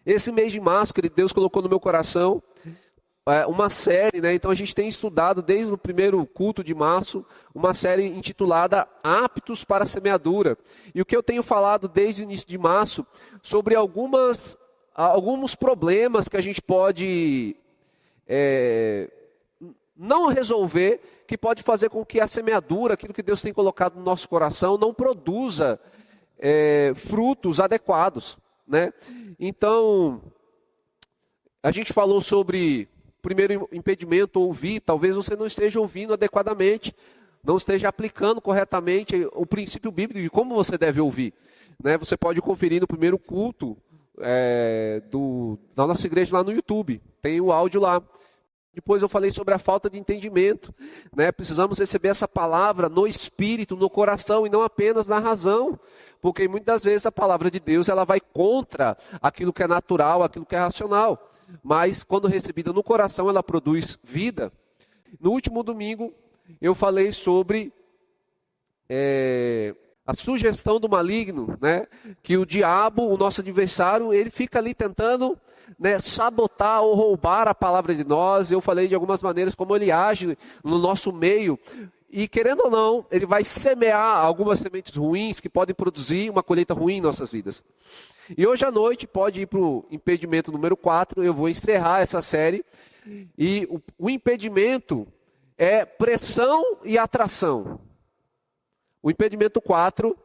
Esse mês de março, querido, Deus colocou no meu coração uma série, né? Então a gente tem estudado desde o primeiro culto de março, uma série intitulada Aptos para a Semeadura. E o que eu tenho falado desde o início de março, sobre alguns problemas que a gente pode não resolver, que pode fazer com que a semeadura, aquilo que Deus tem colocado no nosso coração, não produza frutos adequados, né? Então, a gente falou sobre o primeiro impedimento, ouvir. Talvez você não esteja ouvindo adequadamente, não esteja aplicando corretamente o princípio bíblico de como você deve ouvir, né? Você pode conferir no primeiro culto da nossa igreja lá no YouTube, tem o áudio lá. Depois eu falei sobre a falta de entendimento, né? Precisamos receber essa palavra no espírito, no coração, e não apenas na razão, porque muitas vezes a palavra de Deus ela vai contra aquilo que é natural, aquilo que é racional, mas quando recebida no coração ela produz vida. No último domingo eu falei sobre a sugestão do maligno, né? Que o diabo, o nosso adversário, ele fica ali tentando, né, sabotar ou roubar a palavra de nós. Eu falei de algumas maneiras como ele age no nosso meio. E querendo ou não, ele vai semear algumas sementes ruins que podem produzir uma colheita ruim em nossas vidas. E hoje à noite, pode ir para o impedimento número 4, eu vou encerrar essa série. E o impedimento é pressão e atração. O impedimento 4,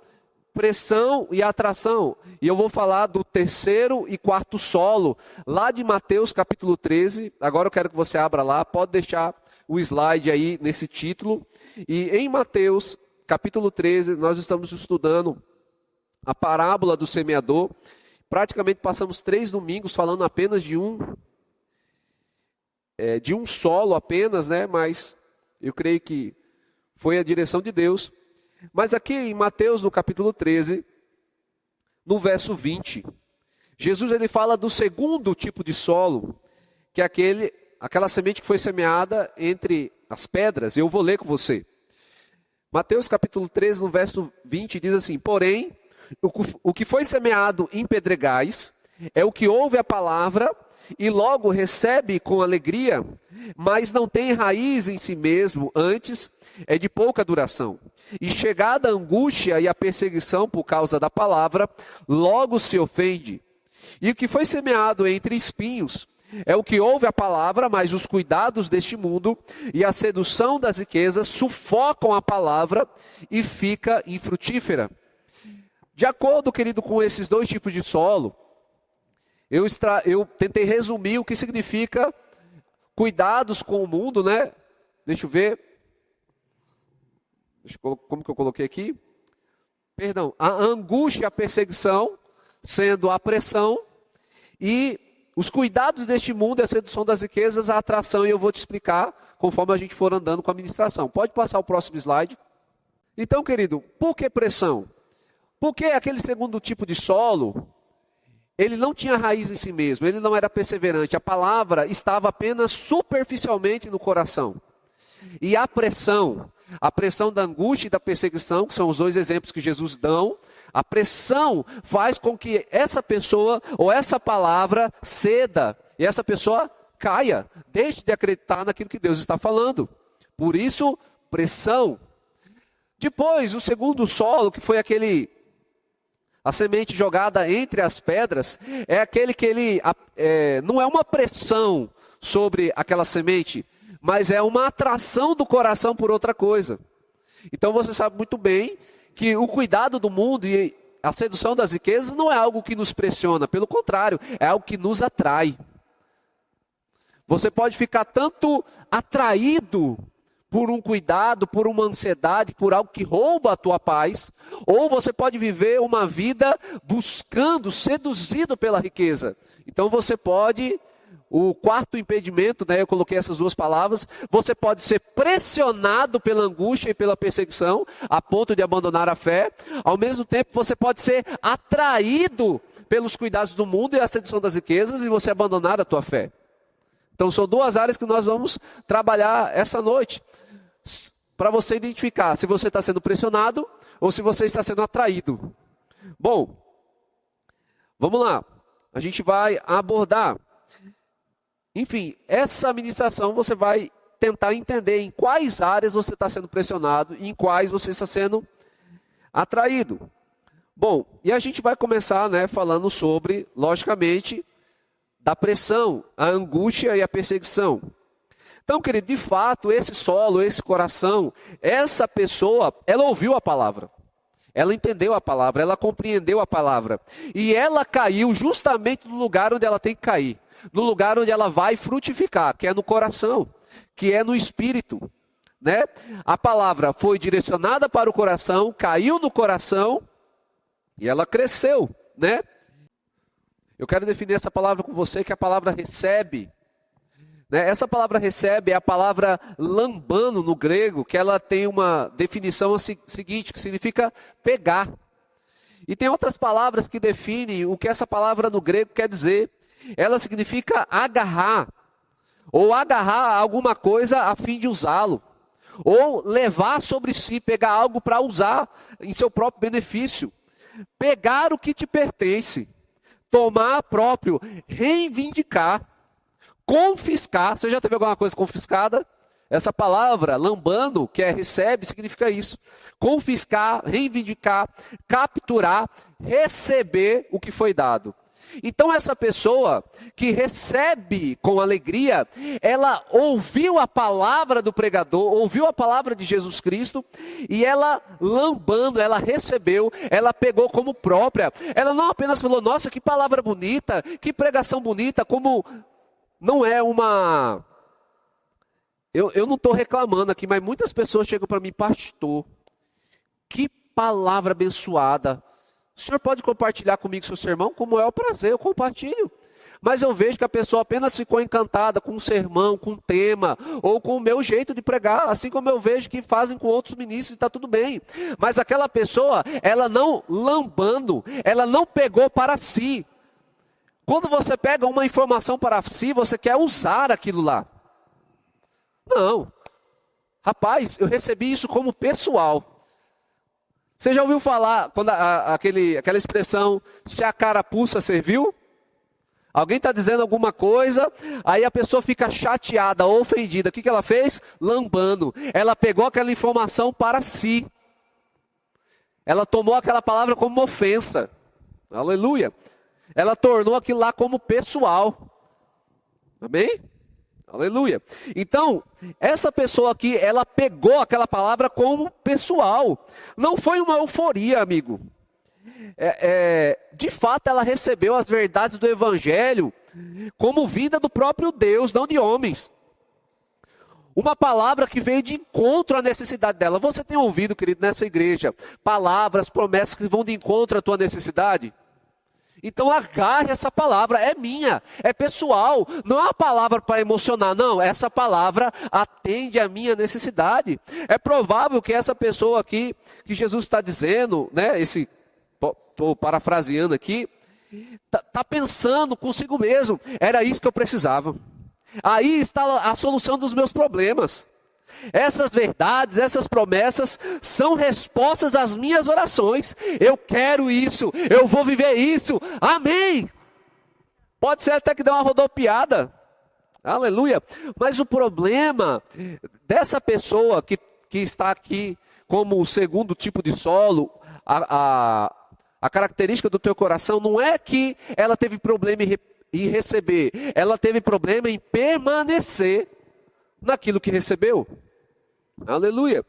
pressão e atração. E eu vou falar do terceiro e quarto solo, lá de Mateus capítulo 13. Agora eu quero que você abra lá, pode deixar o slide aí nesse título. E em Mateus capítulo 13, nós estamos estudando a parábola do semeador. Praticamente passamos 3 domingos falando apenas de um solo apenas, né? Mas eu creio que foi a direção de Deus. Mas aqui em Mateus, no capítulo 13, no verso 20, Jesus ele fala do segundo tipo de solo, que é aquela semente que foi semeada entre as pedras. Eu vou ler com você. Mateus capítulo 13, no verso 20, diz assim: porém, o que foi semeado em pedregais é o que ouve a palavra e logo recebe com alegria, mas não tem raiz em si mesmo, antes é de pouca duração. E chegada a angústia e a perseguição por causa da palavra, logo se ofende. E o que foi semeado entre espinhos é o que ouve a palavra, mas os cuidados deste mundo e a sedução das riquezas sufocam a palavra e fica infrutífera. De acordo, querido, com esses 2 tipos de solo, eu tentei resumir o que significa cuidados com o mundo, né? Deixa eu ver. Como que eu coloquei aqui? Perdão, a angústia e a perseguição, sendo a pressão, e os cuidados deste mundo, a sedução das riquezas, a atração, e eu vou te explicar conforme a gente for andando com a ministração. Pode passar o próximo slide. Então, querido, por que pressão? Porque aquele segundo tipo de solo, ele não tinha raiz em si mesmo, ele não era perseverante, a palavra estava apenas superficialmente no coração. E a pressão da angústia e da perseguição, que são os 2 exemplos que Jesus dão, a pressão faz com que essa pessoa ou essa palavra ceda e essa pessoa caia, deixe de acreditar naquilo que Deus está falando. Por isso, pressão. Depois, o segundo solo, que foi a semente jogada entre as pedras, é aquele que não é uma pressão sobre aquela semente, mas é uma atração do coração por outra coisa. Então você sabe muito bem que o cuidado do mundo e a sedução das riquezas não é algo que nos pressiona, pelo contrário, é algo que nos atrai. Você pode ficar tanto atraído por um cuidado, por uma ansiedade, por algo que rouba a tua paz, ou você pode viver uma vida buscando, seduzido pela riqueza. Então você pode, o quarto impedimento, né, eu coloquei essas 2 palavras, você pode ser pressionado pela angústia e pela perseguição, a ponto de abandonar a fé. Ao mesmo tempo, você pode ser atraído pelos cuidados do mundo e a sedução das riquezas e você abandonar a tua fé. Então são 2 áreas que nós vamos trabalhar essa noite, para você identificar se você está sendo pressionado ou se você está sendo atraído. Bom, vamos lá. a gente vai abordar. Enfim, essa ministração você vai tentar entender em quais áreas você está sendo pressionado e em quais você está sendo atraído. Bom, e a gente vai começar, falando sobre, logicamente, da pressão, a angústia e a perseguição. Então, querido, de fato, esse solo, esse coração, essa pessoa, ela ouviu a palavra. Ela entendeu a palavra, ela compreendeu a palavra. E ela caiu justamente no lugar onde ela tem que cair. No lugar onde ela vai frutificar, que é no coração, que é no espírito. A palavra foi direcionada para o coração, caiu no coração e ela cresceu. Eu quero definir essa palavra com você, que a palavra recebe. Essa palavra recebe é a palavra lambano no grego, que ela tem uma definição seguinte, que significa pegar. E tem outras palavras que definem o que essa palavra no grego quer dizer. Ela significa agarrar, ou agarrar alguma coisa a fim de usá-lo, ou levar sobre si, pegar algo para usar em seu próprio benefício. Pegar o que te pertence, tomar próprio, reivindicar. Confiscar, você já teve alguma coisa confiscada? Essa palavra, lambano, que é recebe, significa isso. Confiscar, reivindicar, capturar, receber o que foi dado. Então essa pessoa que recebe com alegria, ela ouviu a palavra do pregador, ouviu a palavra de Jesus Cristo, e ela lambando, ela recebeu, ela pegou como própria. Ela não apenas falou, nossa, que palavra bonita, que pregação bonita, como... Não é uma... Eu não estou reclamando aqui, mas muitas pessoas chegam para mim, pastor, que palavra abençoada. O senhor pode compartilhar comigo seu sermão? Como é o prazer, eu compartilho. Mas eu vejo que a pessoa apenas ficou encantada com o sermão, com o tema, ou com o meu jeito de pregar, assim como eu vejo que fazem com outros ministros e está tudo bem. Mas aquela pessoa, ela não lambando, ela não pegou para si. Quando você pega uma informação para si, você quer usar aquilo lá. Não. Rapaz, eu recebi isso como pessoal. Você já ouviu falar, quando aquela expressão, se a carapuça serviu? Alguém está dizendo alguma coisa, aí a pessoa fica chateada, ofendida. O que ela fez? Lambando. Ela pegou aquela informação para si. Ela tomou aquela palavra como uma ofensa. Aleluia. Ela tornou aquilo lá como pessoal. Amém? Aleluia. Então, essa pessoa aqui, ela pegou aquela palavra como pessoal. Não foi uma euforia, amigo. De fato, ela recebeu as verdades do Evangelho como vinda do próprio Deus, não de homens. Uma palavra que veio de encontro à necessidade dela. Você tem ouvido, querido, nessa igreja, palavras, promessas que vão de encontro à tua necessidade? Então agarre essa palavra, é minha, é pessoal, não é uma palavra para emocionar, não, essa palavra atende à minha necessidade. É provável que essa pessoa aqui, que Jesus está dizendo, estou parafraseando aqui, está pensando consigo mesmo, era isso que eu precisava. Aí está a solução dos meus problemas. Essas verdades, essas promessas são respostas às minhas orações. Eu quero isso, eu vou viver isso, amém. Pode ser até que dê uma rodopiada, aleluia. Mas o problema dessa pessoa que está aqui como o segundo tipo de solo, a característica do teu coração não é que ela teve problema em receber, ela teve problema em permanecer naquilo que recebeu. Aleluia.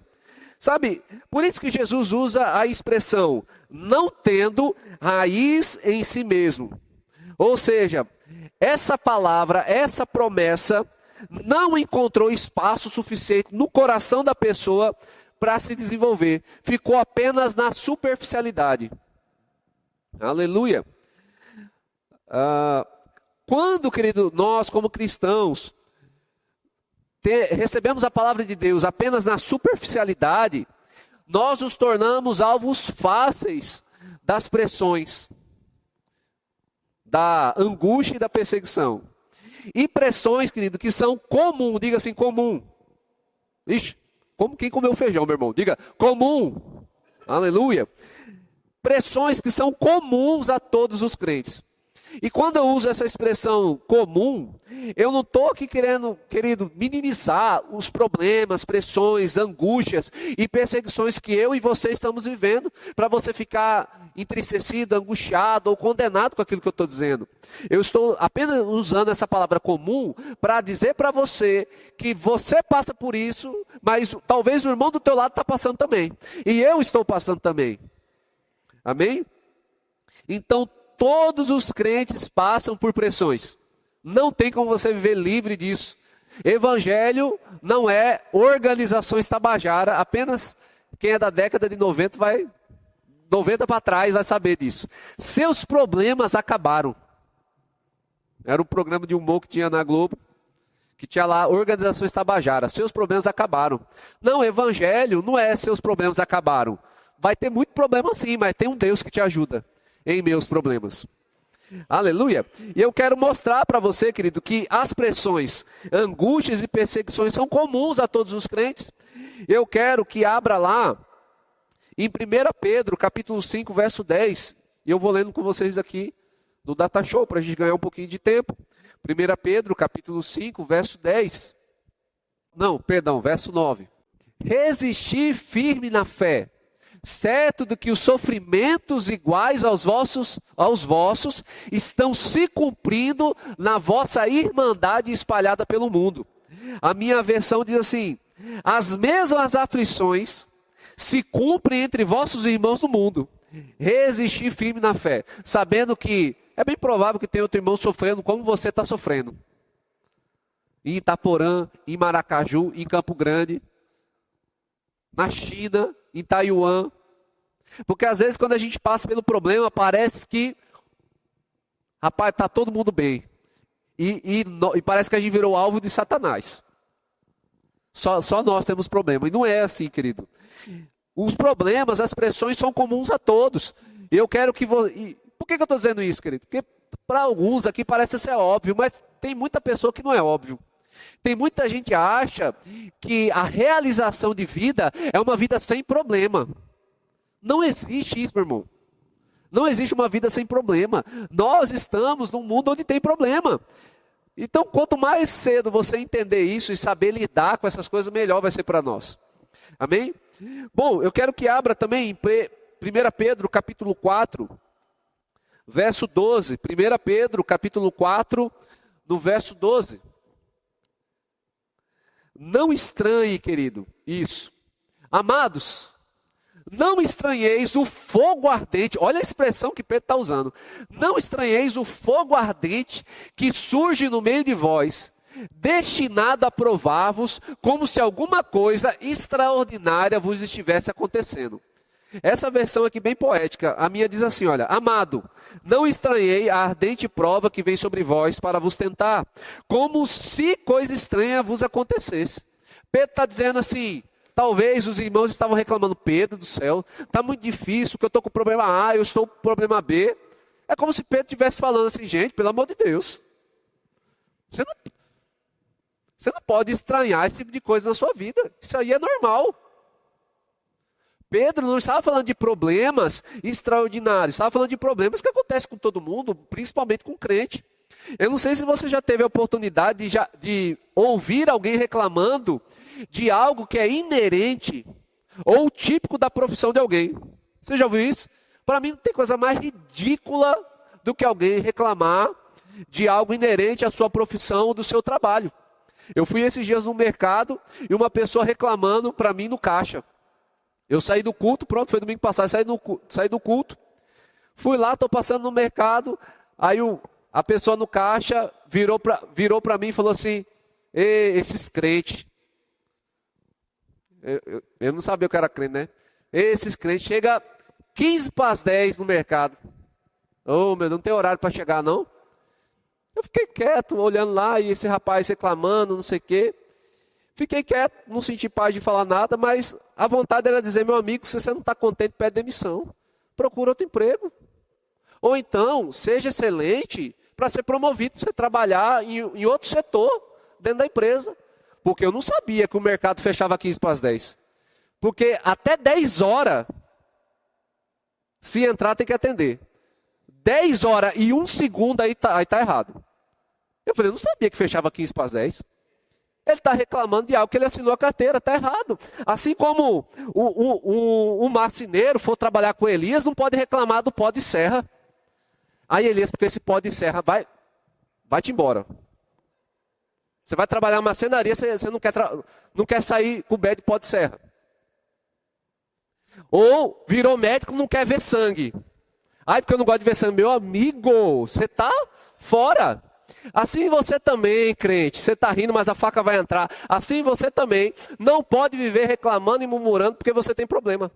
Sabe, por isso que Jesus usa a expressão não tendo raiz em si mesmo. Ou seja, essa palavra, essa promessa não encontrou espaço suficiente no coração da pessoa para se desenvolver. Ficou apenas na superficialidade. Aleluia. Quando, querido, nós como cristãos recebemos a palavra de Deus apenas na superficialidade, nós nos tornamos alvos fáceis das pressões, da angústia e da perseguição. E pressões, querido, que são comum, diga assim, comum. Ixi, como quem comeu feijão, meu irmão? Diga, comum. Aleluia. Pressões que são comuns a todos os crentes. E quando eu uso essa expressão comum, eu não estou aqui querendo, querido, minimizar os problemas, pressões, angústias e perseguições que eu e você estamos vivendo, para você ficar entristecido, angustiado ou condenado com aquilo que eu estou dizendo. Eu estou apenas usando essa palavra comum para dizer para você que você passa por isso, mas talvez o irmão do teu lado está passando também. E eu estou passando também. Amém? Então, todos os crentes passam por pressões. Não tem como você viver livre disso. Evangelho não é organizações Tabajara. Apenas quem é da década de 90 para trás vai saber disso. Seus problemas acabaram. Era um programa de humor que tinha na Globo, que tinha lá organizações Tabajara. Seus problemas acabaram. Não, evangelho não é seus problemas acabaram. Vai ter muito problema sim, mas tem um Deus que te ajuda em meus problemas. Aleluia. E eu quero mostrar para você, querido, que as pressões, angústias e perseguições são comuns a todos os crentes. Eu quero que abra lá em 1 Pedro, capítulo 5, verso 10. E eu vou lendo com vocês aqui no Data Show, para a gente ganhar um pouquinho de tempo. 1 Pedro, capítulo 5, verso 10. Não, perdão, verso 9. Resistir firme na fé, certo de que os sofrimentos iguais aos vossos estão se cumprindo na vossa irmandade espalhada pelo mundo. A minha versão diz assim: as mesmas aflições se cumprem entre vossos irmãos no mundo. Resistir firme na fé, sabendo que é bem provável que tenha outro irmão sofrendo como você está sofrendo. Em Itaporã, em Maracaju, em Campo Grande, na China, em Taiwan. Porque às vezes quando a gente passa pelo problema, parece que, rapaz, está todo mundo bem. E parece que a gente virou alvo de Satanás. Só nós temos problema. E não é assim, querido. Os problemas, as pressões são comuns a todos. Eu quero que você... Por que eu estou dizendo isso, querido? Porque para alguns aqui parece ser óbvio, mas tem muita pessoa que não é óbvio. Tem muita gente que acha que a realização de vida é uma vida sem problema. Não existe isso, meu irmão. Não existe uma vida sem problema. Nós estamos num mundo onde tem problema. Então, quanto mais cedo você entender isso e saber lidar com essas coisas, melhor vai ser para nós. Amém? Bom, eu quero que abra também em 1 Pedro, capítulo 4, verso 12. 1 Pedro, capítulo 4, no verso 12. Não estranhe, querido, isso. Amados, não estranheis o fogo ardente. Olha a expressão que Pedro está usando. Não estranheis o fogo ardente que surge no meio de vós, destinado a provar-vos, como se alguma coisa extraordinária vos estivesse acontecendo. Essa versão aqui bem poética, a minha diz assim, olha: amado, não estranhei a ardente prova que vem sobre vós para vos tentar, como se coisa estranha vos acontecesse. Pedro está dizendo assim, talvez os irmãos estavam reclamando: Pedro do céu, está muito difícil, que eu estou com problema A, eu estou com problema B. É como se Pedro estivesse falando assim: gente, pelo amor de Deus, você não pode estranhar esse tipo de coisa na sua vida, isso aí é normal. Pedro não estava falando de problemas extraordinários, estava falando de problemas que acontecem com todo mundo, principalmente com crente. Eu não sei se você já teve a oportunidade de ouvir alguém reclamando de algo que é inerente ou típico da profissão de alguém. Você já ouviu isso? Para mim não tem coisa mais ridícula do que alguém reclamar de algo inerente à sua profissão ou do seu trabalho. Eu fui esses dias no mercado e uma pessoa reclamando para mim no caixa. Eu saí do culto, pronto, foi domingo passado, saí do culto, fui lá, estou passando no mercado, aí a pessoa no caixa virou para mim e falou assim: esses crentes, eu não sabia o que era crente, né? Esses crentes, chega 15 para as 10 no mercado. Meu Deus, não tem horário para chegar não? Eu fiquei quieto, olhando lá, e esse rapaz reclamando, não sei o quê. Fiquei quieto, não senti paz de falar nada, mas a vontade era dizer: meu amigo, se você não está contente, pede demissão. Procura outro emprego. Ou então, seja excelente para ser promovido, para você trabalhar em outro setor dentro da empresa. Porque eu não sabia que o mercado fechava 15 para as 10. Porque até 10 horas, se entrar, tem que atender. 10 horas e 1 segundo, aí tá errado. Eu falei, eu não sabia que fechava 15 para as 10. Ele está reclamando de algo que ele assinou a carteira, está errado. Assim como o marceneiro for trabalhar com Elias, não pode reclamar do pó de serra. Aí Elias, porque esse pó de serra vai-te embora. Você vai trabalhar na marcenaria, você não quer sair com o pé de pó de serra. Ou virou médico, não quer ver sangue. Ai, porque eu não gosto de ver sangue. Meu amigo, você está fora. Assim você também, crente, você está rindo, mas a faca vai entrar. Assim você também não pode viver reclamando e murmurando porque você tem problema.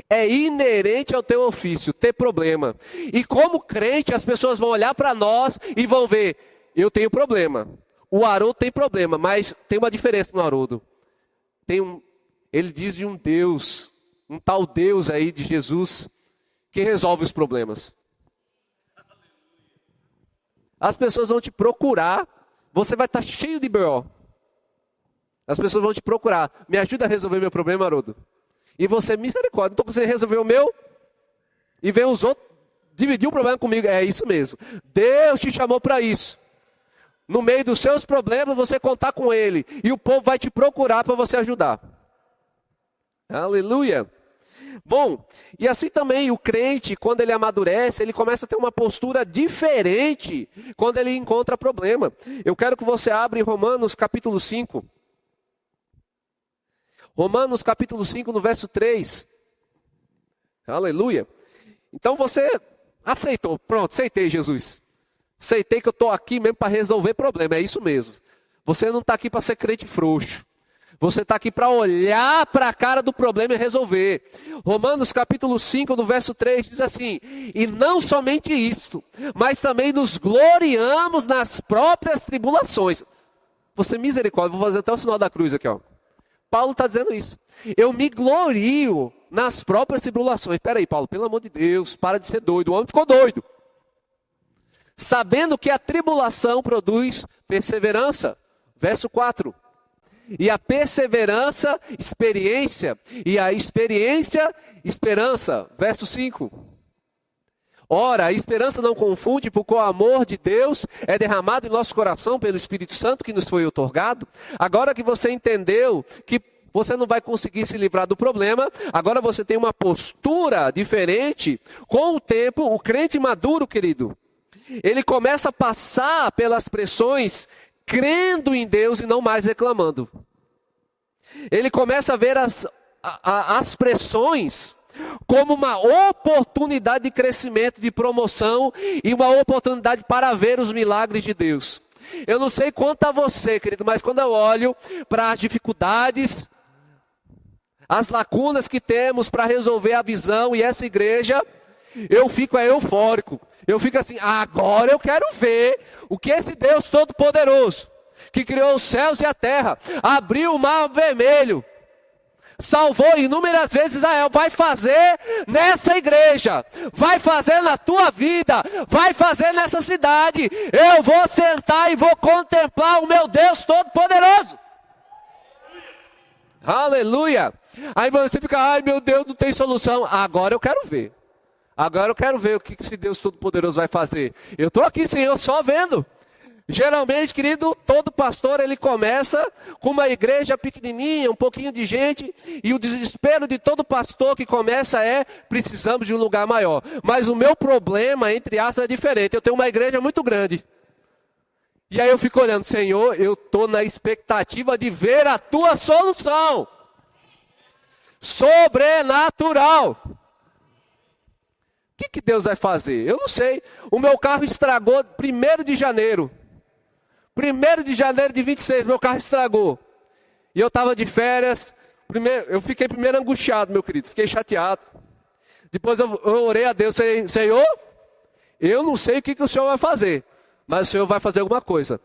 É inerente ao teu ofício ter problema. E como crente, as pessoas vão olhar para nós e vão ver, eu tenho problema. O Haroldo tem problema, mas tem uma diferença no Haroldo. Ele diz de um Deus, um tal Deus aí de Jesus, que resolve os problemas. As pessoas vão te procurar, você vai estar cheio de BO. As pessoas vão te procurar, me ajuda a resolver meu problema, Haroldo. E você, misericórdia, não estou conseguindo resolver o meu. E vem os outros dividir o problema comigo. É isso mesmo. Deus te chamou para isso. No meio dos seus problemas, você contar com Ele. E o povo vai te procurar para você ajudar. Aleluia. Bom, e assim também o crente, quando ele amadurece, ele começa a ter uma postura diferente quando ele encontra problema. Eu quero que você abra em Romanos capítulo 5. Romanos capítulo 5, no verso 3. Aleluia. Então você aceitou. Pronto, aceitei, Jesus. Aceitei que eu estou aqui mesmo para resolver problema. É isso mesmo. Você não está aqui para ser crente frouxo. Você está aqui para olhar para a cara do problema e resolver. Romanos capítulo 5, no verso 3, diz assim: e não somente isto, mas também nos gloriamos nas próprias tribulações. Você misericórdia, vou fazer até o sinal da cruz aqui, ó. Paulo está dizendo isso. Eu me glorio nas próprias tribulações. Espera aí, Paulo, pelo amor de Deus, para de ser doido. O homem ficou doido. Sabendo que a tribulação produz perseverança. Verso 4. E a perseverança, experiência. E a experiência, esperança. Verso 5. Ora, a esperança não confunde, porque o amor de Deus é derramado em nosso coração pelo Espírito Santo que nos foi outorgado. Agora que você entendeu que você não vai conseguir se livrar do problema, agora você tem uma postura diferente. Com o tempo, o crente maduro, querido, ele começa a passar pelas pressões crendo em Deus e não mais reclamando. Ele começa a ver as pressões como uma oportunidade de crescimento, de promoção e uma oportunidade para ver os milagres de Deus. Eu não sei quanto a você, querido, mas quando eu olho para as dificuldades, as lacunas que temos para resolver a visão e essa igreja, eu fico eufórico. Eu fico assim, agora eu quero ver o que esse Deus Todo-Poderoso, que criou os céus e a terra, abriu o mar vermelho, salvou inúmeras vezes Israel, vai fazer nessa igreja, vai fazer na tua vida, vai fazer nessa cidade. Eu vou sentar e vou contemplar o meu Deus Todo-Poderoso. Aleluia. Aí você fica, ai meu Deus, não tem solução. Agora eu quero ver. Agora eu quero ver o que esse Deus Todo-Poderoso vai fazer. Eu estou aqui, Senhor, só vendo. Geralmente, querido, todo pastor, ele começa com uma igreja pequenininha, um pouquinho de gente, e o desespero de todo pastor que começa é, precisamos de um lugar maior. Mas o meu problema, entre aspas, é diferente. Eu tenho uma igreja muito grande. E aí eu fico olhando, Senhor, eu estou na expectativa de ver a tua solução. Sobrenatural. O que Deus vai fazer? Eu não sei. O meu carro estragou 1º de janeiro. 1º de janeiro de 26, meu carro estragou. E eu estava de férias. Eu fiquei primeiro angustiado, meu querido. Fiquei chateado. Depois eu orei a Deus. Senhor, eu não sei o que o Senhor vai fazer. Mas o Senhor vai fazer alguma coisa.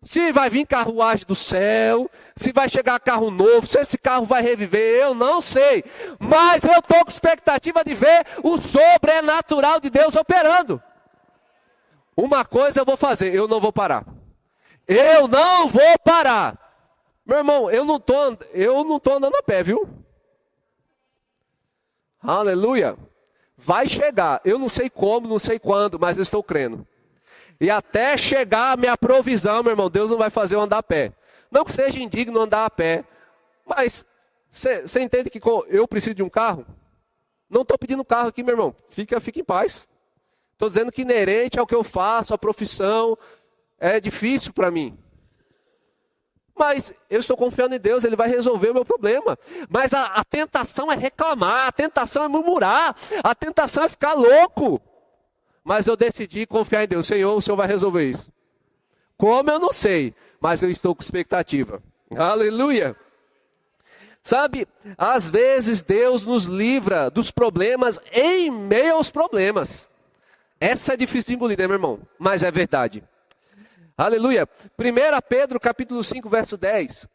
Se vai vir carruagem do céu, se vai chegar carro novo, se esse carro vai reviver, eu não sei. Mas eu estou com expectativa de ver o sobrenatural de Deus operando. Uma coisa eu vou fazer, eu não vou parar. Eu não vou parar. Meu irmão, eu não tô andando a pé, viu? Aleluia. vai chegar. Eu não sei como, não sei quando, mas eu estou crendo. E até chegar a minha provisão, meu irmão, Deus não vai fazer eu andar a pé. Não que seja indigno andar a pé, mas você entende que eu preciso de um carro? Não estou pedindo carro aqui, meu irmão. Fica em paz. Estou dizendo que inerente ao que eu faço, a profissão, é difícil para mim. Mas eu estou confiando em Deus, Ele vai resolver o meu problema. Mas a tentação é reclamar, a tentação é murmurar, a tentação é ficar louco. Mas eu decidi confiar em Deus. Senhor, o Senhor vai resolver isso. Como eu não sei, mas eu estou com expectativa. Aleluia! Sabe, às vezes Deus nos livra dos problemas em meio aos problemas. Essa é difícil de engolir, né, meu irmão? Mas é verdade. Aleluia. 1 Pedro, capítulo 5, verso 10.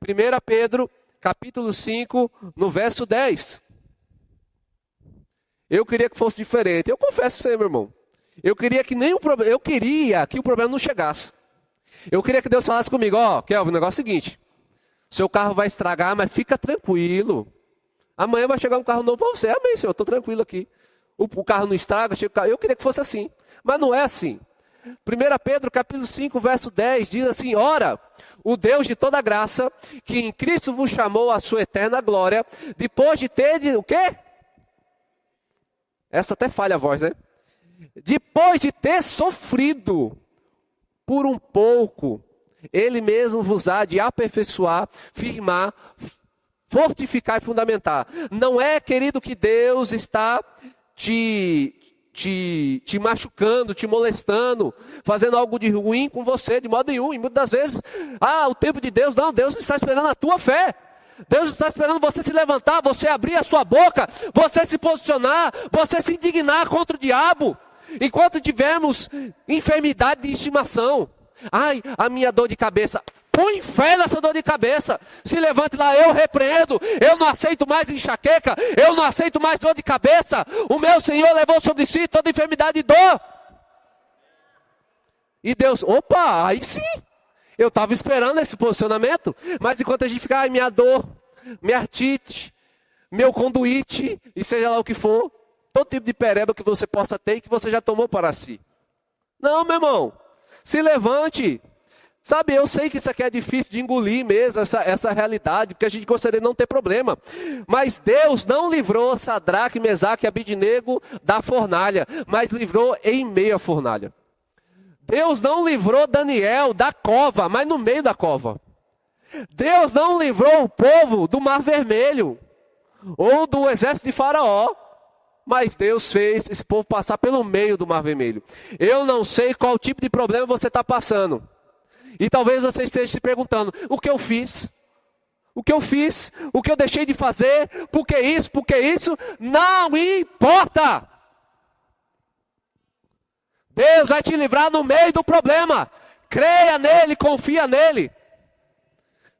1 Pedro, capítulo 5, no verso 10. Eu queria que fosse diferente. Eu confesso a você, meu irmão. Eu queria que o problema não chegasse. Eu queria que Deus falasse comigo, Kelvin, o negócio é o seguinte. Seu carro vai estragar, mas fica tranquilo. Amanhã vai chegar um carro novo para você. Amém, Senhor, estou tranquilo aqui. O carro não estraga, chega o carro. Eu queria que fosse assim. Mas não é assim. 1 Pedro, capítulo 5, verso 10, diz assim, ora, o Deus de toda graça, que em Cristo vos chamou à sua eterna glória, depois de ter, o quê? Essa até falha a voz, né? Depois de ter sofrido por um pouco, Ele mesmo vos há de aperfeiçoar, firmar, fortificar e fundamentar. Não é, querido, que Deus está te machucando, te molestando, fazendo algo de ruim com você, de modo nenhum. E muitas das vezes, o tempo de Deus, não, Deus está esperando a tua fé. Deus está esperando você se levantar, você abrir a sua boca, você se posicionar, você se indignar contra o diabo. Enquanto tivermos enfermidade de estimação, a minha dor de cabeça, põe fé nessa dor de cabeça, se levante lá, eu repreendo, eu não aceito mais enxaqueca, eu não aceito mais dor de cabeça, o meu Senhor levou sobre si toda enfermidade e dor. E Deus, aí sim, eu estava esperando esse posicionamento, mas enquanto a gente fica, minha dor, minha artrite, meu conduíte, e seja lá o que for, todo tipo de pereba que você possa ter e que você já tomou para si. Não, meu irmão, se levante. Sabe, eu sei que isso aqui é difícil de engolir mesmo, essa realidade, porque a gente gostaria de não ter problema. Mas Deus não livrou Sadraque, Mesaque e Abidnego da fornalha, mas livrou em meio à fornalha. Deus não livrou Daniel da cova, mas no meio da cova. Deus não livrou o povo do Mar Vermelho, ou do exército de Faraó, mas Deus fez esse povo passar pelo meio do Mar Vermelho. Eu não sei qual tipo de problema você está passando. E talvez você esteja se perguntando, o que eu fiz? O que eu fiz? O que eu deixei de fazer? Por que isso? Por que isso? Não importa! Deus vai te livrar no meio do problema. Creia nele, confia nele.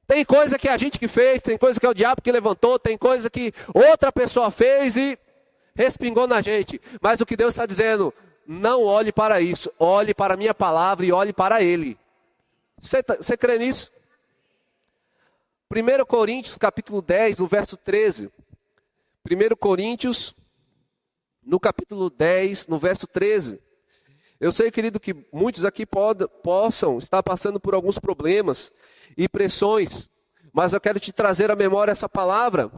Tem coisa que é a gente que fez, tem coisa que é o diabo que levantou, tem coisa que outra pessoa fez e respingou na gente. Mas o que Deus está dizendo, não olhe para isso, olhe para a minha palavra e olhe para ele. Você crê nisso? 1 Coríntios capítulo 10, no verso 13. 1 Coríntios, no capítulo 10, no verso 13. Eu sei, querido, que muitos aqui possam estar passando por alguns problemas e pressões, mas eu quero te trazer à memória essa palavra.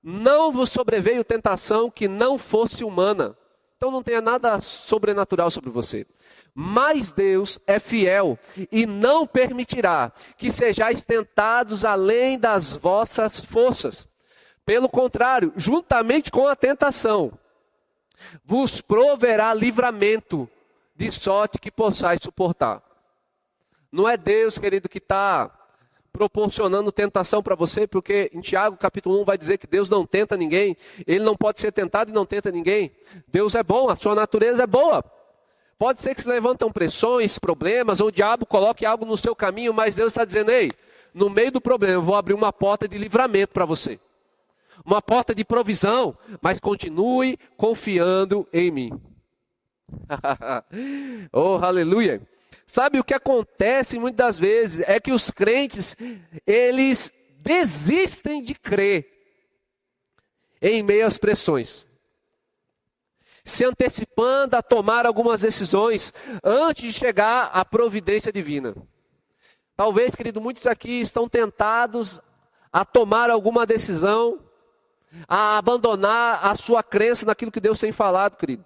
Não vos sobreveio tentação que não fosse humana. Então não tenha nada sobrenatural sobre você. Mas Deus é fiel e não permitirá que sejais tentados além das vossas forças. Pelo contrário, juntamente com a tentação, vos proverá livramento, de sorte que possais suportar. Não é Deus, querido, que está proporcionando tentação para você, porque em Tiago capítulo 1 vai dizer que Deus não tenta ninguém, Ele não pode ser tentado e não tenta ninguém. Deus é bom, a sua natureza é boa. Pode ser que se levantam pressões, problemas, ou o diabo coloque algo no seu caminho, mas Deus está dizendo, ei, no meio do problema eu vou abrir uma porta de livramento para você. Uma porta de provisão, mas continue confiando em mim. Oh, aleluia! Sabe o que acontece muitas das vezes é que os crentes, eles desistem de crer em meio às pressões. se antecipando a tomar algumas decisões antes de chegar à providência divina. Talvez, querido, muitos aqui estão tentados a tomar alguma decisão, a abandonar a sua crença naquilo que Deus tem falado, querido.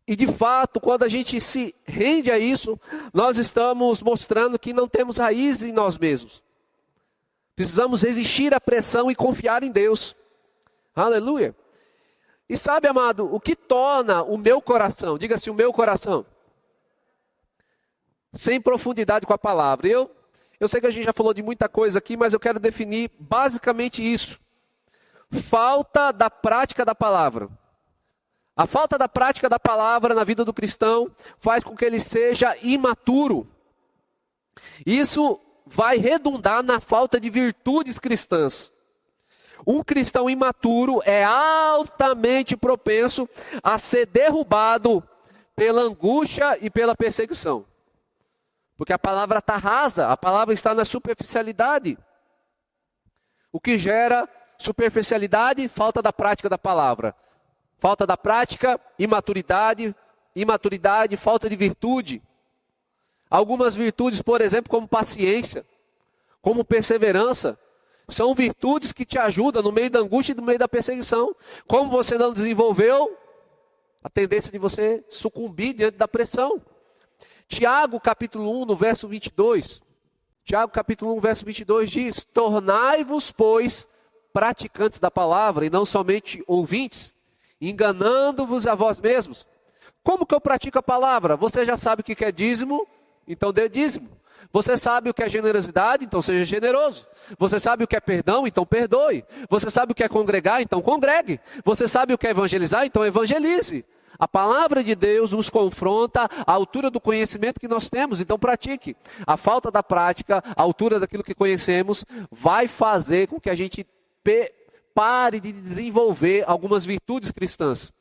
E de fato, quando a gente se rende a isso, nós estamos mostrando que não temos raiz em nós mesmos. Precisamos resistir à pressão e confiar em Deus. Aleluia. E sabe, amado, o que torna o meu coração, diga-se o meu coração, sem profundidade com a palavra. Eu sei que a gente já falou de muita coisa aqui, mas eu quero definir basicamente isso. Falta da prática da palavra. A falta da prática da palavra na vida do cristão faz com que ele seja imaturo. Isso vai redundar na falta de virtudes cristãs. Um cristão imaturo é altamente propenso a ser derrubado pela angústia e pela perseguição. Porque a palavra está rasa, a palavra está na superficialidade. O que gera superficialidade? Falta da prática da palavra. Falta da prática, imaturidade, falta de virtude. Algumas virtudes, por exemplo, como paciência, como perseverança, são virtudes que te ajudam no meio da angústia e no meio da perseguição. Como você não desenvolveu, a tendência de você sucumbir diante da pressão. Tiago capítulo 1, no verso 22. Tiago capítulo 1, verso 22 diz: tornai-vos, pois, praticantes da palavra e não somente ouvintes, enganando-vos a vós mesmos. Como que eu pratico a palavra? Você já sabe o que é dízimo, então dê dízimo. Você sabe o que é generosidade, então seja generoso. Você sabe o que é perdão, então perdoe. Você sabe o que é congregar, então congregue. Você sabe o que é evangelizar, então evangelize. A palavra de Deus nos confronta à altura do conhecimento que nós temos, então pratique. A falta da prática, a altura daquilo que conhecemos, vai fazer com que a gente pare de desenvolver algumas virtudes cristãs.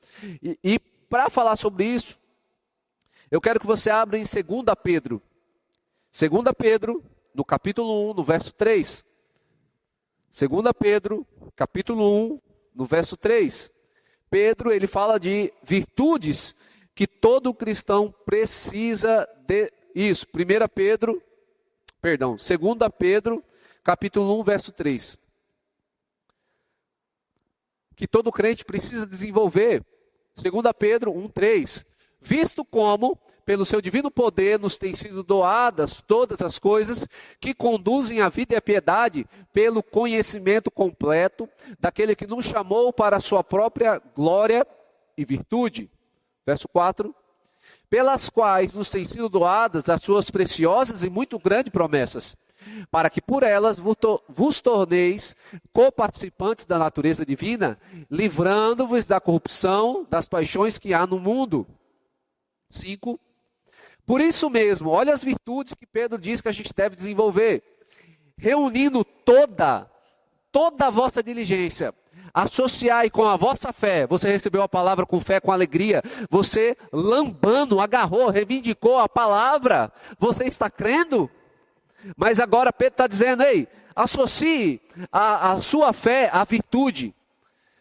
E para falar sobre isso, eu quero que você abra em 2 Pedro. 2 Pedro, no capítulo 1, no verso 3. 2 Pedro, capítulo 1, no verso 3. Pedro, ele fala de virtudes que todo cristão precisa de isso. 2 Pedro, capítulo 1, verso 3. Que todo crente precisa desenvolver. 2 Pedro 1, 3. Visto como, pelo seu divino poder, nos têm sido doadas todas as coisas que conduzem à vida e à piedade, pelo conhecimento completo daquele que nos chamou para a sua própria glória e virtude. Verso 4. Pelas quais nos têm sido doadas as suas preciosas e muito grandes promessas, para que por elas vos torneis coparticipantes da natureza divina, livrando-vos da corrupção, das paixões que há no mundo. 5. Por isso mesmo, olha as virtudes que Pedro diz que a gente deve desenvolver. Reunindo toda a vossa diligência, associai com a vossa fé. Você recebeu a palavra com fé, com alegria. Você lambando, agarrou, reivindicou a palavra. Você está crendo? Mas agora Pedro está dizendo, ei, associe a sua fé à virtude.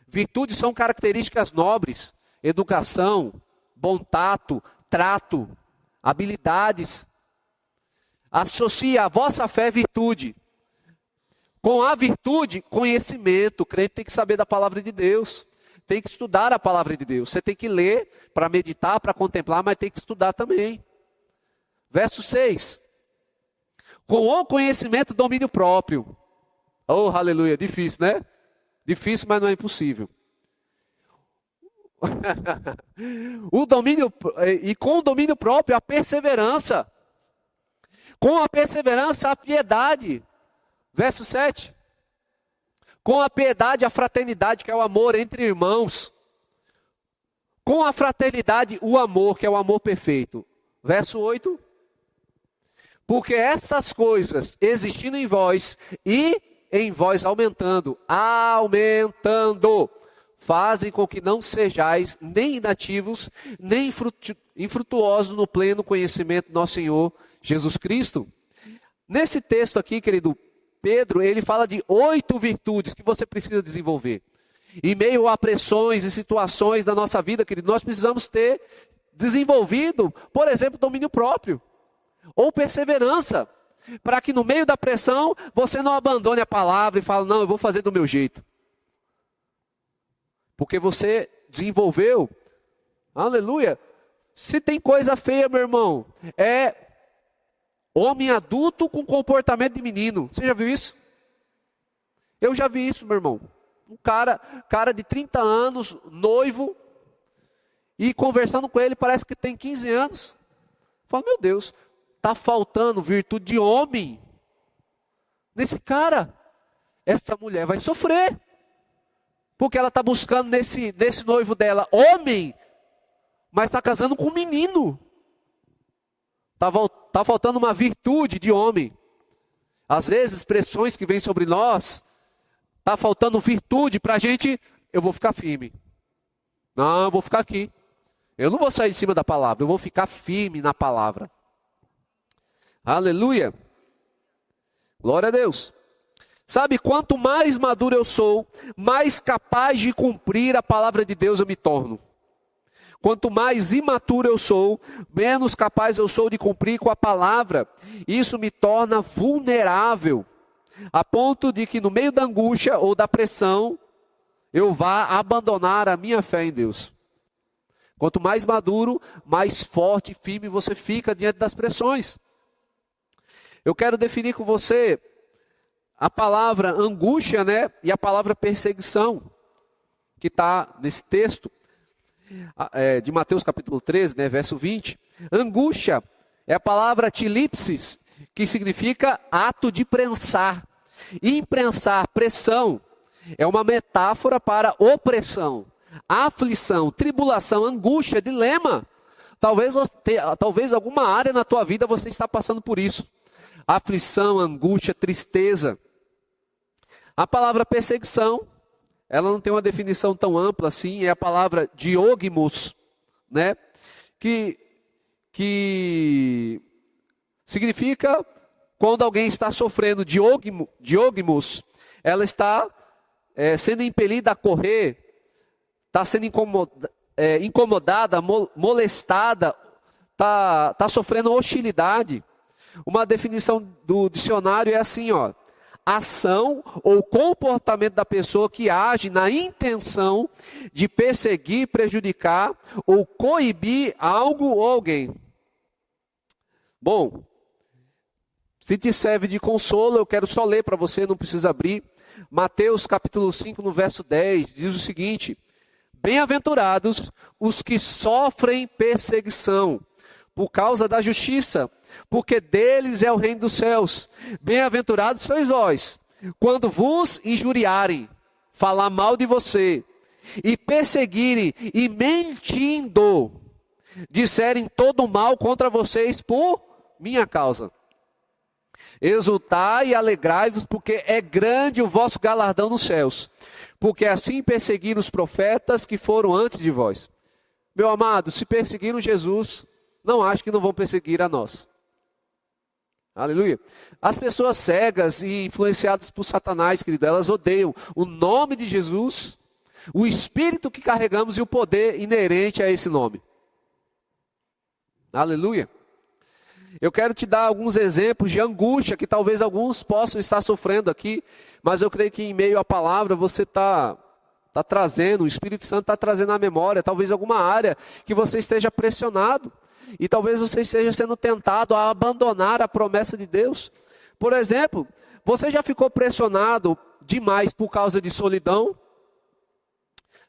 Virtudes são características nobres, educação, bom tato, trato, habilidades. Associe a vossa fé à virtude. Com a virtude, conhecimento. O crente tem que saber da palavra de Deus. Tem que estudar a palavra de Deus. Você tem que ler para meditar, para contemplar, mas tem que estudar também. Verso 6. Com o conhecimento, domínio próprio. Oh, aleluia, difícil, né? Difícil, mas não é impossível. E com o domínio próprio, a perseverança. Com a perseverança, a piedade. Verso 7. Com a piedade, a fraternidade, que é o amor entre irmãos. Com a fraternidade, o amor, que é o amor perfeito. Verso 8. Porque estas coisas existindo em vós e em vós aumentando, fazem com que não sejais nem inativos, nem infrutuosos no pleno conhecimento do nosso Senhor Jesus Cristo. Nesse texto aqui, querido, Pedro, ele fala de 8 virtudes que você precisa desenvolver. Em meio a pressões e situações da nossa vida, querido, nós precisamos ter desenvolvido, por exemplo, domínio próprio. Ou perseverança. Para que no meio da pressão, você não abandone a palavra e fale, não, eu vou fazer do meu jeito. Porque você desenvolveu, aleluia. Se tem coisa feia, meu irmão, é homem adulto com comportamento de menino. Você já viu isso? Eu já vi isso, meu irmão. Um cara de 30 anos, noivo, e conversando com ele, parece que tem 15 anos. Fala, meu Deus, está faltando virtude de homem nesse cara. Essa mulher vai sofrer. Porque ela está buscando nesse noivo dela homem, mas está casando com um menino. Está faltando uma virtude de homem. Às vezes, pressões que vêm sobre nós, está faltando virtude para a gente, eu vou ficar firme. Não, eu vou ficar aqui. Eu não vou sair de cima da palavra, eu vou ficar firme na palavra. Aleluia. Glória a Deus. Sabe, quanto mais maduro eu sou, mais capaz de cumprir a palavra de Deus eu me torno. Quanto mais imaturo eu sou, menos capaz eu sou de cumprir com a palavra. Isso me torna vulnerável, a ponto de que no meio da angústia ou da pressão, eu vá abandonar a minha fé em Deus. Quanto mais maduro, mais forte e firme você fica diante das pressões. Eu quero definir com você a palavra angústia, né? E a palavra perseguição, que está nesse texto de Mateus capítulo 13, né, verso 20. Angústia é a palavra tilipsis, que significa ato de prensar. Imprensar, pressão, é uma metáfora para opressão, aflição, tribulação, angústia, dilema. Talvez alguma área na tua vida você está passando por isso. Aflição, angústia, tristeza. A palavra perseguição, ela não tem uma definição tão ampla assim, é a palavra diogmos, né? Que significa quando alguém está sofrendo diogmos, ela está sendo impelida a correr, está sendo incomodada, molestada, está sofrendo hostilidade. Uma definição do dicionário é assim, ó: ação ou comportamento da pessoa que age na intenção de perseguir, prejudicar ou coibir algo ou alguém. Bom, se te serve de consolo, eu quero só ler para você, não precisa abrir. Mateus capítulo 5, no verso 10, diz o seguinte: bem-aventurados os que sofrem perseguição por causa da justiça, porque deles é o reino dos céus. Bem-aventurados sois vós, quando vos injuriarem, falar mal de você, e perseguirem, e mentindo, disserem todo mal contra vocês por minha causa. Exultai e alegrai-vos, porque é grande o vosso galardão nos céus, porque assim perseguiram os profetas que foram antes de vós. Meu amado, se perseguiram Jesus, não acho que não vão perseguir a nós. Aleluia. As pessoas cegas e influenciadas por Satanás, querido, elas odeiam o nome de Jesus, o espírito que carregamos e o poder inerente a esse nome. Aleluia. Eu quero te dar alguns exemplos de angústia que talvez alguns possam estar sofrendo aqui, mas eu creio que em meio à palavra você está trazendo, o Espírito Santo está trazendo à memória, talvez alguma área que você esteja pressionado. E talvez você esteja sendo tentado a abandonar a promessa de Deus. Por exemplo, você já ficou pressionado demais por causa de solidão?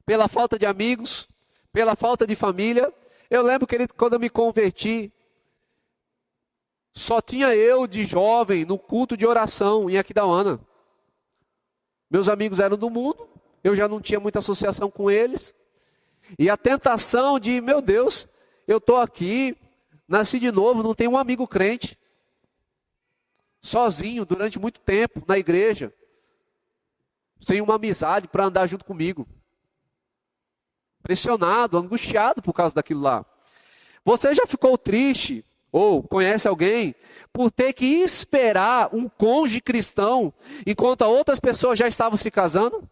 Pela falta de amigos? Pela falta de família? Eu lembro, querido, quando eu me converti, só tinha eu de jovem no culto de oração em Aquidauana. Meus amigos eram do mundo, eu já não tinha muita associação com eles. E a tentação de, meu Deus, eu estou aqui, nasci de novo, não tenho um amigo crente. Sozinho, durante muito tempo, na igreja. Sem uma amizade para andar junto comigo. Pressionado, angustiado por causa daquilo lá. Você já ficou triste, ou conhece alguém, por ter que esperar um cônjuge cristão, enquanto outras pessoas já estavam se casando?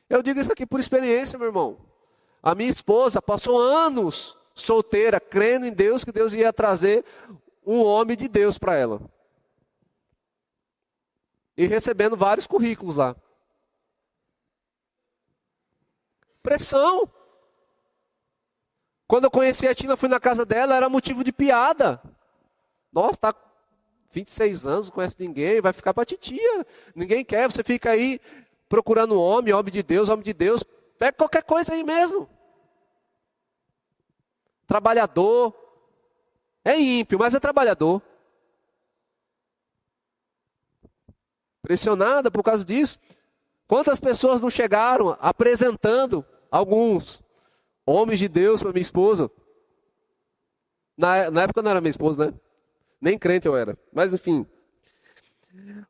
Eu digo isso aqui por experiência, meu irmão. A minha esposa passou anos solteira, crendo em Deus, que Deus ia trazer um homem de Deus para ela. E recebendo vários currículos lá. Pressão. Quando eu conheci a Tina, fui na casa dela, era motivo de piada. Nossa, tá 26 anos, não conhece ninguém, vai ficar para titia. Ninguém quer, você fica aí procurando homem de Deus, pega qualquer coisa aí mesmo. Trabalhador. É ímpio, mas é trabalhador. Pressionada por causa disso. Quantas pessoas não chegaram apresentando alguns homens de Deus para minha esposa? Na época não era minha esposa, né? Nem crente eu era. Mas enfim.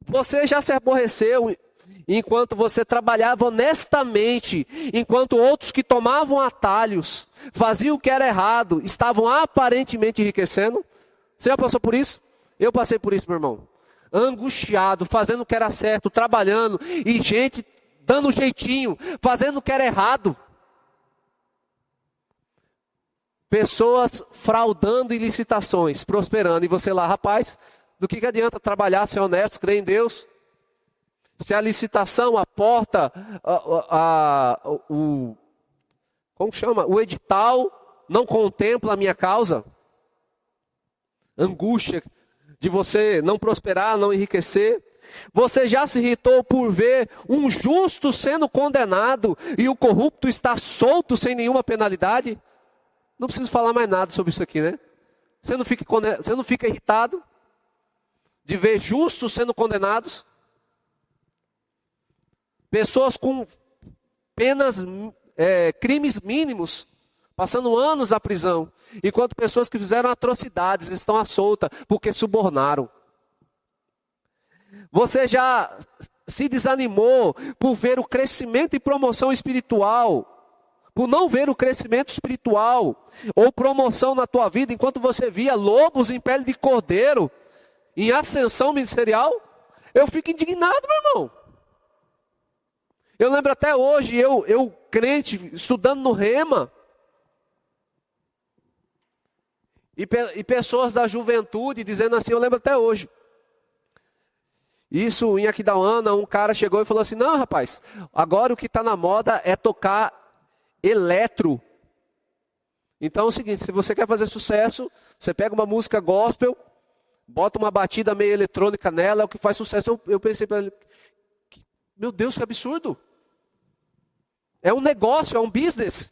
Você já se aborreceu enquanto você trabalhava honestamente, enquanto outros que tomavam atalhos, faziam o que era errado, estavam aparentemente enriquecendo? Você já passou por isso? Eu passei por isso, meu irmão. Angustiado, fazendo o que era certo, trabalhando, e gente dando jeitinho, fazendo o que era errado. Pessoas fraudando em licitações, prosperando, e você lá, rapaz, do que adianta trabalhar, ser honesto, crer em Deus? Se a licitação, a porta, como chama? O edital não contempla a minha causa. Angústia de você não prosperar, não enriquecer. Você já se irritou por ver um justo sendo condenado e o corrupto está solto sem nenhuma penalidade? Não preciso falar mais nada sobre isso aqui, né? Você não fica irritado de ver justos sendo condenados? Pessoas com penas, crimes mínimos, passando anos na prisão, enquanto pessoas que fizeram atrocidades estão à solta porque subornaram. Você já se desanimou por ver o crescimento e promoção espiritual, por não ver o crescimento espiritual ou promoção na tua vida, enquanto você via lobos em pele de cordeiro, em ascensão ministerial? Eu fico indignado, meu irmão. Eu lembro até hoje, eu crente, estudando no Rema, e pessoas da juventude dizendo assim, eu lembro até hoje. Isso em Aquidauana, um cara chegou e falou assim, não rapaz, agora o que está na moda é tocar eletro. Então é o seguinte, se você quer fazer sucesso, você pega uma música gospel, bota uma batida meio eletrônica nela, é o que faz sucesso. Eu pensei para ele, meu Deus, que absurdo. É um negócio, é um business.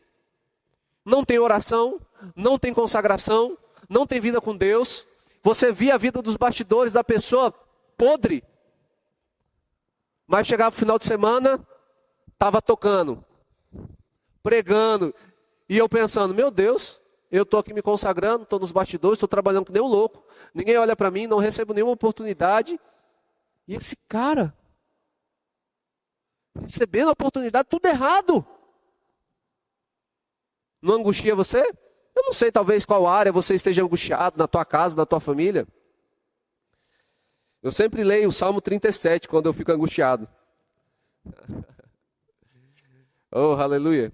Não tem oração, não tem consagração, não tem vida com Deus. Você via a vida dos bastidores da pessoa podre. Mas chegava o final de semana, estava tocando, pregando. E eu pensando, meu Deus, eu estou aqui me consagrando, estou nos bastidores, estou trabalhando que nem um louco. Ninguém olha para mim, não recebo nenhuma oportunidade. E esse cara, recebendo a oportunidade, tudo errado. Não angustia você? Eu não sei, talvez qual área você esteja angustiado, na tua casa, na tua família. Eu sempre leio o Salmo 37 quando eu fico angustiado. Oh, aleluia.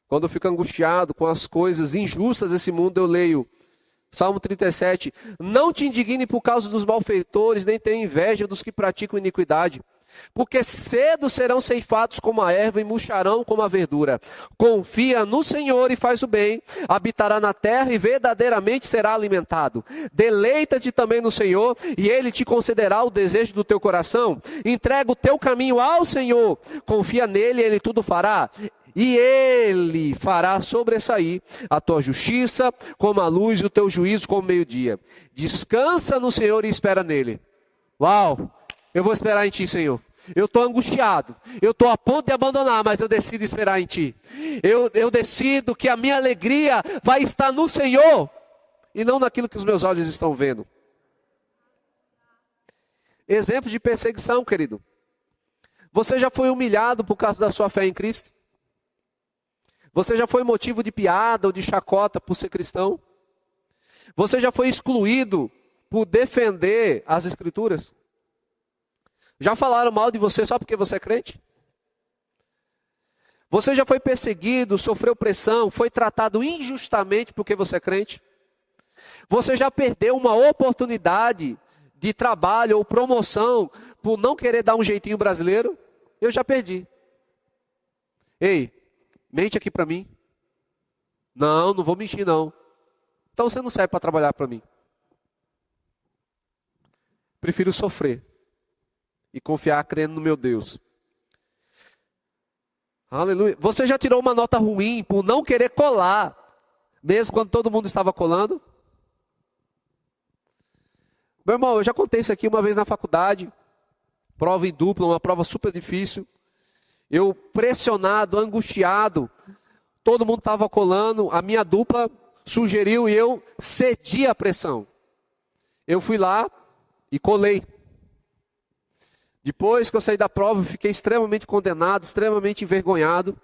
Quando eu fico angustiado com as coisas injustas desse mundo, eu leio Salmo 37. Não te indigne por causa dos malfeitores, nem tenha inveja dos que praticam iniquidade. Porque cedo serão ceifados como a erva e murcharão como a verdura. Confia no Senhor e faz o bem, habitará na terra e verdadeiramente será alimentado. Deleita-te também no Senhor e Ele te concederá o desejo do teu coração. Entrega o teu caminho ao Senhor, confia nele e Ele tudo fará. E Ele fará sobressair a tua justiça como a luz e o teu juízo como o meio-dia. Descansa no Senhor e espera nele. Uau! Eu vou esperar em Ti, Senhor. Eu estou angustiado. Eu estou a ponto de abandonar, mas eu decido esperar em Ti. Eu decido que a minha alegria vai estar no Senhor e não naquilo que os meus olhos estão vendo. Exemplo de perseguição, querido. Você já foi humilhado por causa da sua fé em Cristo? Você já foi motivo de piada ou de chacota por ser cristão? Você já foi excluído por defender as Escrituras? Já falaram mal de você só porque você é crente? Você já foi perseguido, sofreu pressão, foi tratado injustamente porque você é crente? Você já perdeu uma oportunidade de trabalho ou promoção por não querer dar um jeitinho brasileiro? Eu já perdi. Ei, mente aqui para mim. Não, não vou mentir não. Então você não serve para trabalhar para mim. Prefiro sofrer e confiar crendo no meu Deus. Aleluia. Você já tirou uma nota ruim por não querer colar, mesmo quando todo mundo estava colando? Meu irmão, eu já contei isso aqui uma vez na faculdade. Prova em dupla, uma prova super difícil. Eu pressionado, angustiado. Todo mundo estava colando. A minha dupla sugeriu e eu cedi à pressão. Eu fui lá e colei. Depois que eu saí da prova, eu fiquei extremamente condenado, extremamente envergonhado.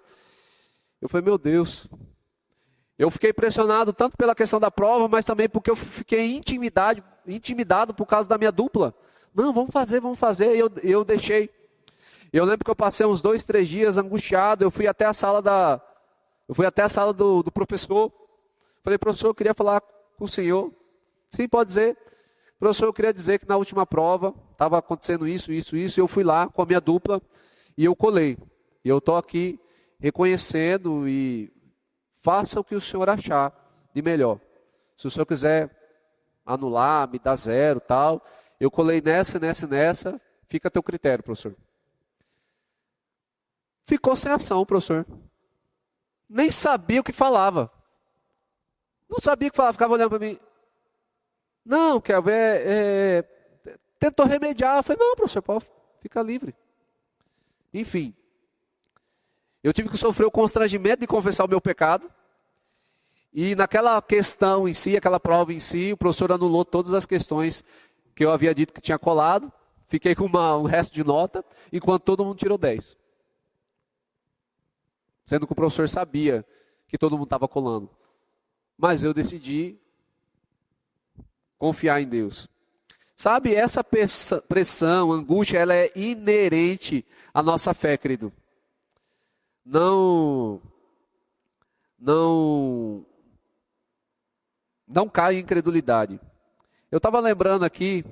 Eu falei, meu Deus. Eu fiquei pressionado tanto pela questão da prova, mas também porque eu fiquei intimidado por causa da minha dupla. Não, vamos fazer. E eu deixei. Eu lembro que eu passei uns 2, 3 dias angustiado. Eu fui até a sala do professor. Falei, professor, eu queria falar com o senhor. Sim, pode dizer. Professor, eu queria dizer que na última prova estava acontecendo isso. E eu fui lá com a minha dupla e eu colei. E eu estou aqui reconhecendo e faça o que o senhor achar de melhor. Se o senhor quiser anular, me dar 0 tal. Eu colei nessa, fica a teu critério, professor. Ficou sem ação, professor. Nem sabia o que falava. Não sabia o que falava, ficava olhando para mim. Não, Kelvin, tentou remediar. Eu falei, não, professor, pode ficar livre. Enfim, eu tive que sofrer o constrangimento de confessar o meu pecado. E naquela questão em si, aquela prova em si, o professor anulou todas as questões que eu havia dito que tinha colado. Fiquei com um resto de nota, enquanto todo mundo tirou 10. Sendo que o professor sabia que todo mundo estava colando. Mas eu decidi confiar em Deus. Sabe, essa pressão, angústia, ela é inerente à nossa fé, querido. Não caia em incredulidade. Eu estava lembrando aqui,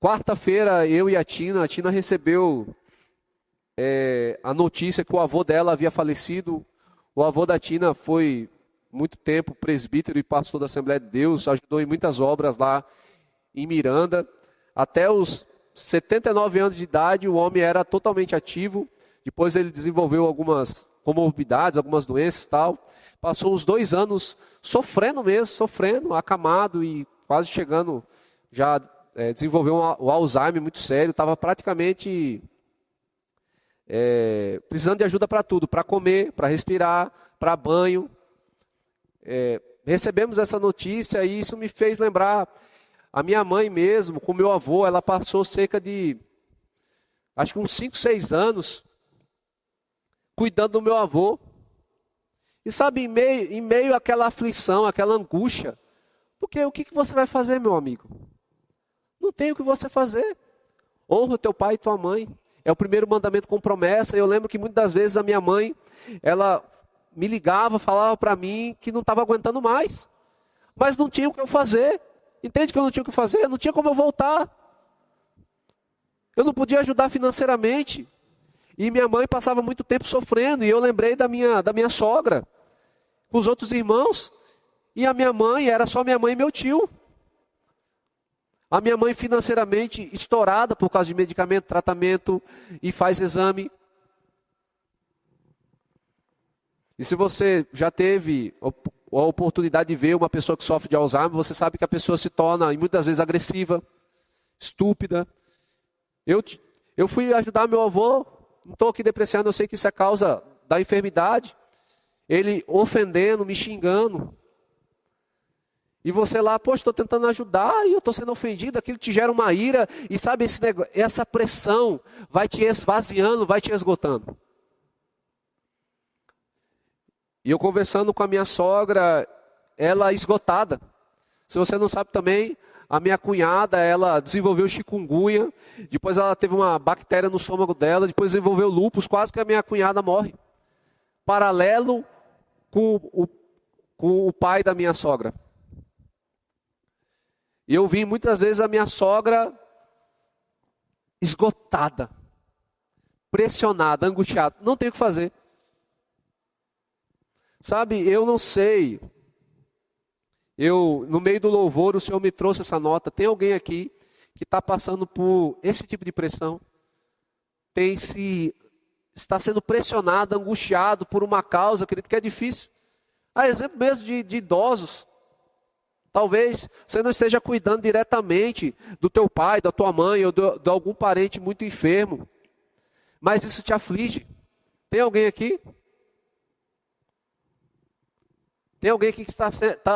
quarta-feira eu e a Tina recebeu a notícia que o avô dela havia falecido. O avô da Tina foi muito tempo presbítero e pastor da Assembleia de Deus, ajudou em muitas obras lá em Miranda. Até os 79 anos de idade o homem era totalmente ativo. Depois ele desenvolveu algumas comorbidades, algumas doenças e tal. Passou uns 2 anos sofrendo, acamado e quase chegando, já desenvolveu o Alzheimer muito sério, estava praticamente precisando de ajuda para tudo, para comer, para respirar, para banho. Recebemos essa notícia e isso me fez lembrar a minha mãe mesmo, com meu avô. Ela passou cerca de, acho que uns 5, 6 anos, cuidando do meu avô. E sabe, em meio àquela aflição, àquela angústia, porque o que você vai fazer, meu amigo? Não tem o que você fazer. Honra o teu pai e tua mãe. É o primeiro mandamento com promessa. Eu lembro que muitas das vezes a minha mãe, ela me ligava, falava para mim que não estava aguentando mais. Mas não tinha o que eu fazer. Entende que eu não tinha o que fazer? Não tinha como eu voltar. Eu não podia ajudar financeiramente. E minha mãe passava muito tempo sofrendo. E eu lembrei da minha sogra, com os outros irmãos. E a minha mãe, era só minha mãe e meu tio. A minha mãe financeiramente estourada por causa de medicamento, tratamento e faz exame. E se você já teve a oportunidade de ver uma pessoa que sofre de Alzheimer, você sabe que a pessoa se torna, muitas vezes, agressiva, estúpida. Eu fui ajudar meu avô, não estou aqui depreciando, eu sei que isso é causa da enfermidade. Ele ofendendo, me xingando. E você lá, poxa, estou tentando ajudar e eu estou sendo ofendido, aquilo te gera uma ira. E sabe, essa pressão vai te esvaziando, vai te esgotando. E eu conversando com a minha sogra, ela esgotada. Se você não sabe também, A minha cunhada, ela desenvolveu chikungunya, depois ela teve uma bactéria no estômago dela, depois desenvolveu lúpus, quase que a minha cunhada morre. Paralelo com o pai da minha sogra. E eu vi muitas vezes a minha sogra esgotada, pressionada, angustiada. Não tem o que fazer. Sabe, eu não sei. No meio do louvor, o Senhor me trouxe essa nota. Tem alguém aqui que está passando por esse tipo de pressão? Está sendo pressionado, angustiado por uma causa, acredito que é difícil. Exemplo mesmo de idosos. Talvez você não esteja cuidando diretamente do teu pai, da tua mãe ou de algum parente muito enfermo. Mas isso te aflige. Tem alguém aqui? Tem alguém aqui que está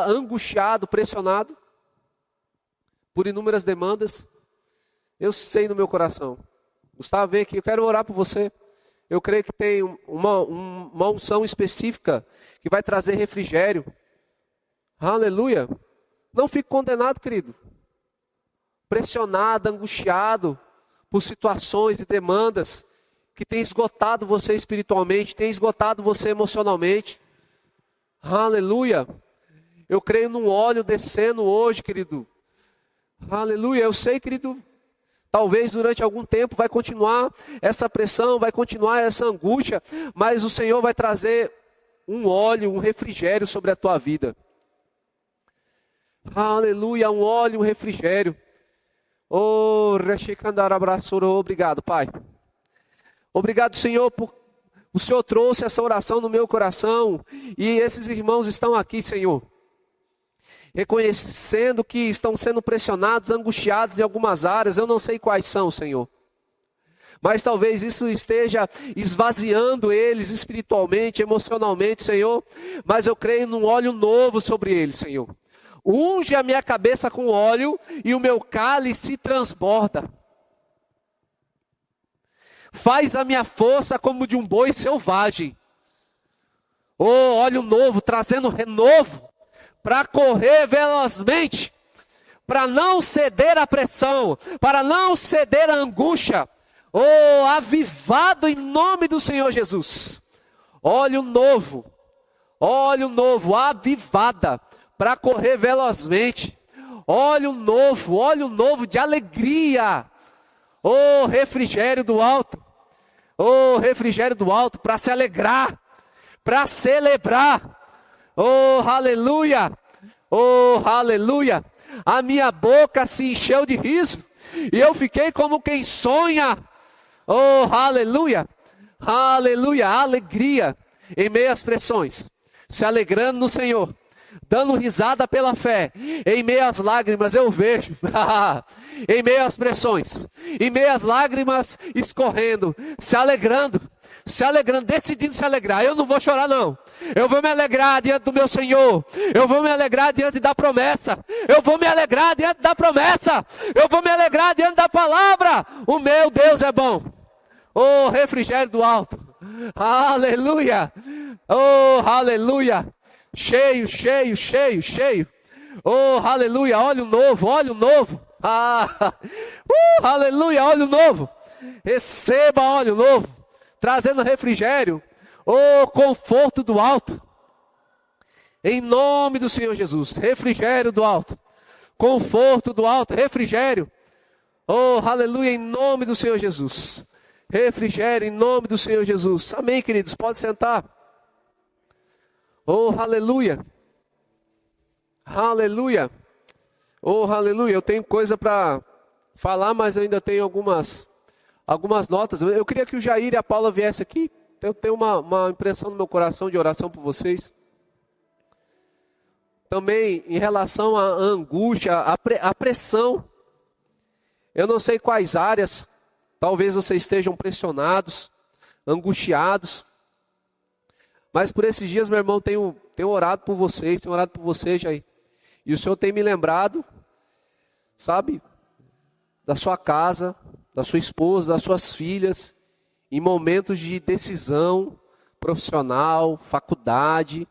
angustiado, pressionado por inúmeras demandas? Eu sei no meu coração. Gustavo, vem aqui, eu quero orar por você. Eu creio que tem uma unção específica que vai trazer refrigério. Aleluia. Não fique condenado, querido. Pressionado, angustiado por situações e demandas que têm esgotado você espiritualmente, têm esgotado você emocionalmente. Aleluia. Eu creio num óleo descendo hoje, querido. Aleluia. Eu sei, querido, talvez durante algum tempo vai continuar essa pressão, vai continuar essa angústia, mas o Senhor vai trazer um óleo, um refrigério sobre a tua vida. Aleluia, um óleo, um refrigério. Oh, obrigado, Pai. Obrigado, Senhor, por o Senhor trouxe essa oração no meu coração. E esses irmãos estão aqui, Senhor, reconhecendo que estão sendo pressionados, angustiados em algumas áreas. Eu não sei quais são, Senhor. Mas talvez isso esteja esvaziando eles espiritualmente, emocionalmente, Senhor. Mas eu creio num óleo novo sobre eles, Senhor. Unge a minha cabeça com óleo e o meu cálice transborda. Faz a minha força como de um boi selvagem. Oh, óleo novo, trazendo renovo, para correr velozmente, para não ceder à pressão, para não ceder à angústia. Oh, avivado em nome do Senhor Jesus. Óleo novo, avivada, para correr velozmente. Óleo novo de alegria. Oh, refrigério do alto. Oh, refrigério do alto, para se alegrar, para celebrar. Oh, aleluia. Oh, aleluia. A minha boca se encheu de riso e eu fiquei como quem sonha. Oh, aleluia. Aleluia, alegria em meio às pressões, se alegrando no Senhor, dando risada pela fé, em meio às lágrimas eu vejo, em meio às pressões, em meio às lágrimas escorrendo, se alegrando, decidindo se alegrar. Eu não vou chorar não, eu vou me alegrar diante do meu Senhor, eu vou me alegrar diante da promessa, eu vou me alegrar diante da promessa, eu vou me alegrar diante da palavra. O meu Deus é bom. Oh, refrigério do alto, aleluia, oh, aleluia. Cheio. Oh, aleluia, óleo novo. Aleluia, óleo novo. Receba óleo novo, trazendo refrigério. Oh, conforto do alto. Em nome do Senhor Jesus, refrigério do alto. Conforto do alto, refrigério. Oh, aleluia, em nome do Senhor Jesus. Refrigério em nome do Senhor Jesus. Amém, queridos, pode sentar. Oh, aleluia. Aleluia. Oh, aleluia. Eu tenho coisa para falar, mas eu ainda tenho algumas notas. Eu queria que o Jair e a Paula viessem aqui. Eu tenho uma impressão no meu coração de oração por vocês. Também em relação à angústia, à pressão. Eu não sei quais áreas. Talvez vocês estejam pressionados, angustiados. Mas por esses dias, meu irmão, tenho orado por vocês, Jair. E o Senhor tem me lembrado, sabe, da sua casa, da sua esposa, das suas filhas, em momentos de decisão profissional, faculdade.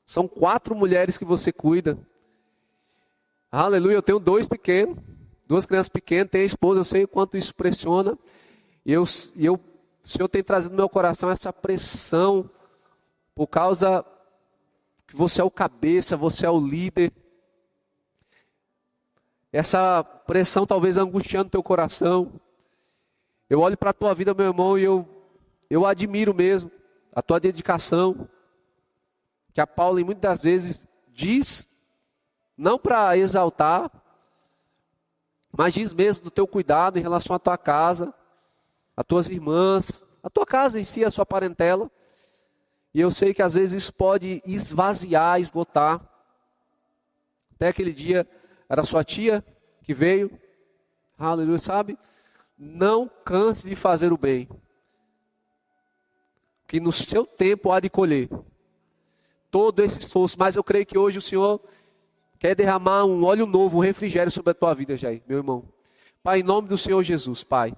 São 4 mulheres que você cuida. Aleluia, eu tenho duas crianças pequenas, tenho a esposa, eu sei o quanto isso pressiona. O Senhor tem trazido no meu coração essa pressão, por causa que você é o cabeça, você é o líder. Essa pressão talvez angustiando teu coração. Eu olho para a tua vida, meu irmão, e eu admiro mesmo a tua dedicação, que a Paula muitas das vezes diz, não para exaltar, mas diz mesmo do teu cuidado em relação à tua casa, às tuas irmãs, a tua casa em si, a sua parentela. E eu sei que às vezes isso pode esvaziar, esgotar. Até aquele dia, era sua tia que veio, aleluia, sabe? Não canse de fazer o bem, que no seu tempo há de colher todo esse esforço. Mas eu creio que hoje o Senhor quer derramar um óleo novo, um refrigério sobre a tua vida, Jair, meu irmão. Pai, em nome do Senhor Jesus, Pai,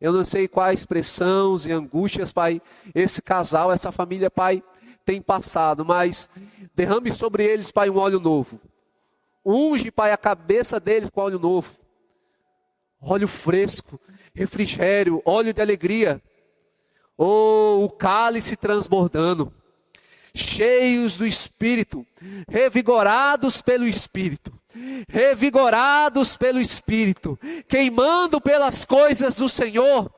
eu não sei quais pressões e angústias, Pai, esse casal, essa família, Pai, tem passado, mas derrame sobre eles, Pai, um óleo novo. Unge, Pai, a cabeça deles com óleo novo. Óleo fresco, refrigério, óleo de alegria. Oh, o cálice transbordando. Cheios do Espírito, revigorados pelo Espírito, queimando pelas coisas do Senhor,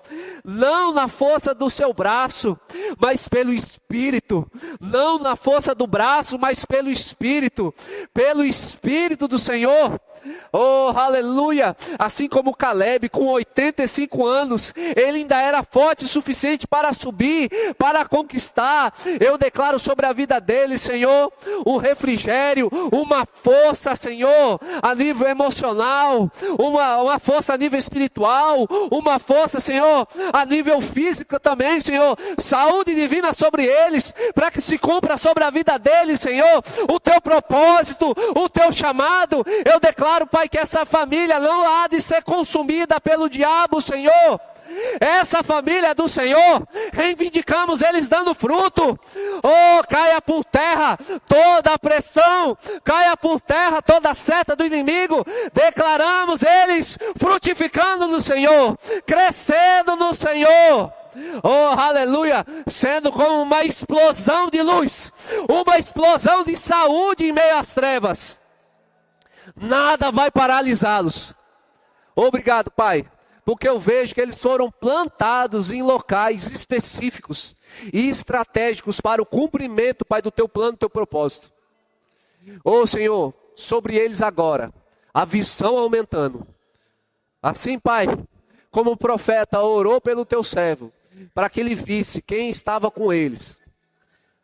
não na força do seu braço, mas pelo Espírito, não na força do braço, mas pelo Espírito do Senhor. Oh, aleluia! Assim como Caleb, com 85 anos, ele ainda era forte o suficiente para subir, para conquistar. Eu declaro sobre a vida dele, Senhor, um refrigério, uma força, Senhor, a nível emocional, uma força a nível espiritual, uma força, Senhor, a nível físico também, Senhor. Saúde divina sobre eles, para que se cumpra sobre a vida deles, Senhor, o teu propósito, o teu chamado. Eu declaro, Pai, que essa família não há de ser consumida pelo diabo, Senhor. Essa família do Senhor, reivindicamos eles dando fruto. Oh, caia por terra toda a pressão, caia por terra toda a seta do inimigo. Declaramos eles frutificando no Senhor, crescendo no Senhor. Oh, aleluia, sendo como uma explosão de luz, uma explosão de saúde em meio às trevas. Nada vai paralisá-los. Obrigado, Pai, porque eu vejo que eles foram plantados em locais específicos e estratégicos para o cumprimento, Pai, do teu plano, do teu propósito. Oh, Senhor, sobre eles agora, a visão aumentando. Assim, Pai, como o profeta orou pelo teu servo, para que ele visse quem estava com eles,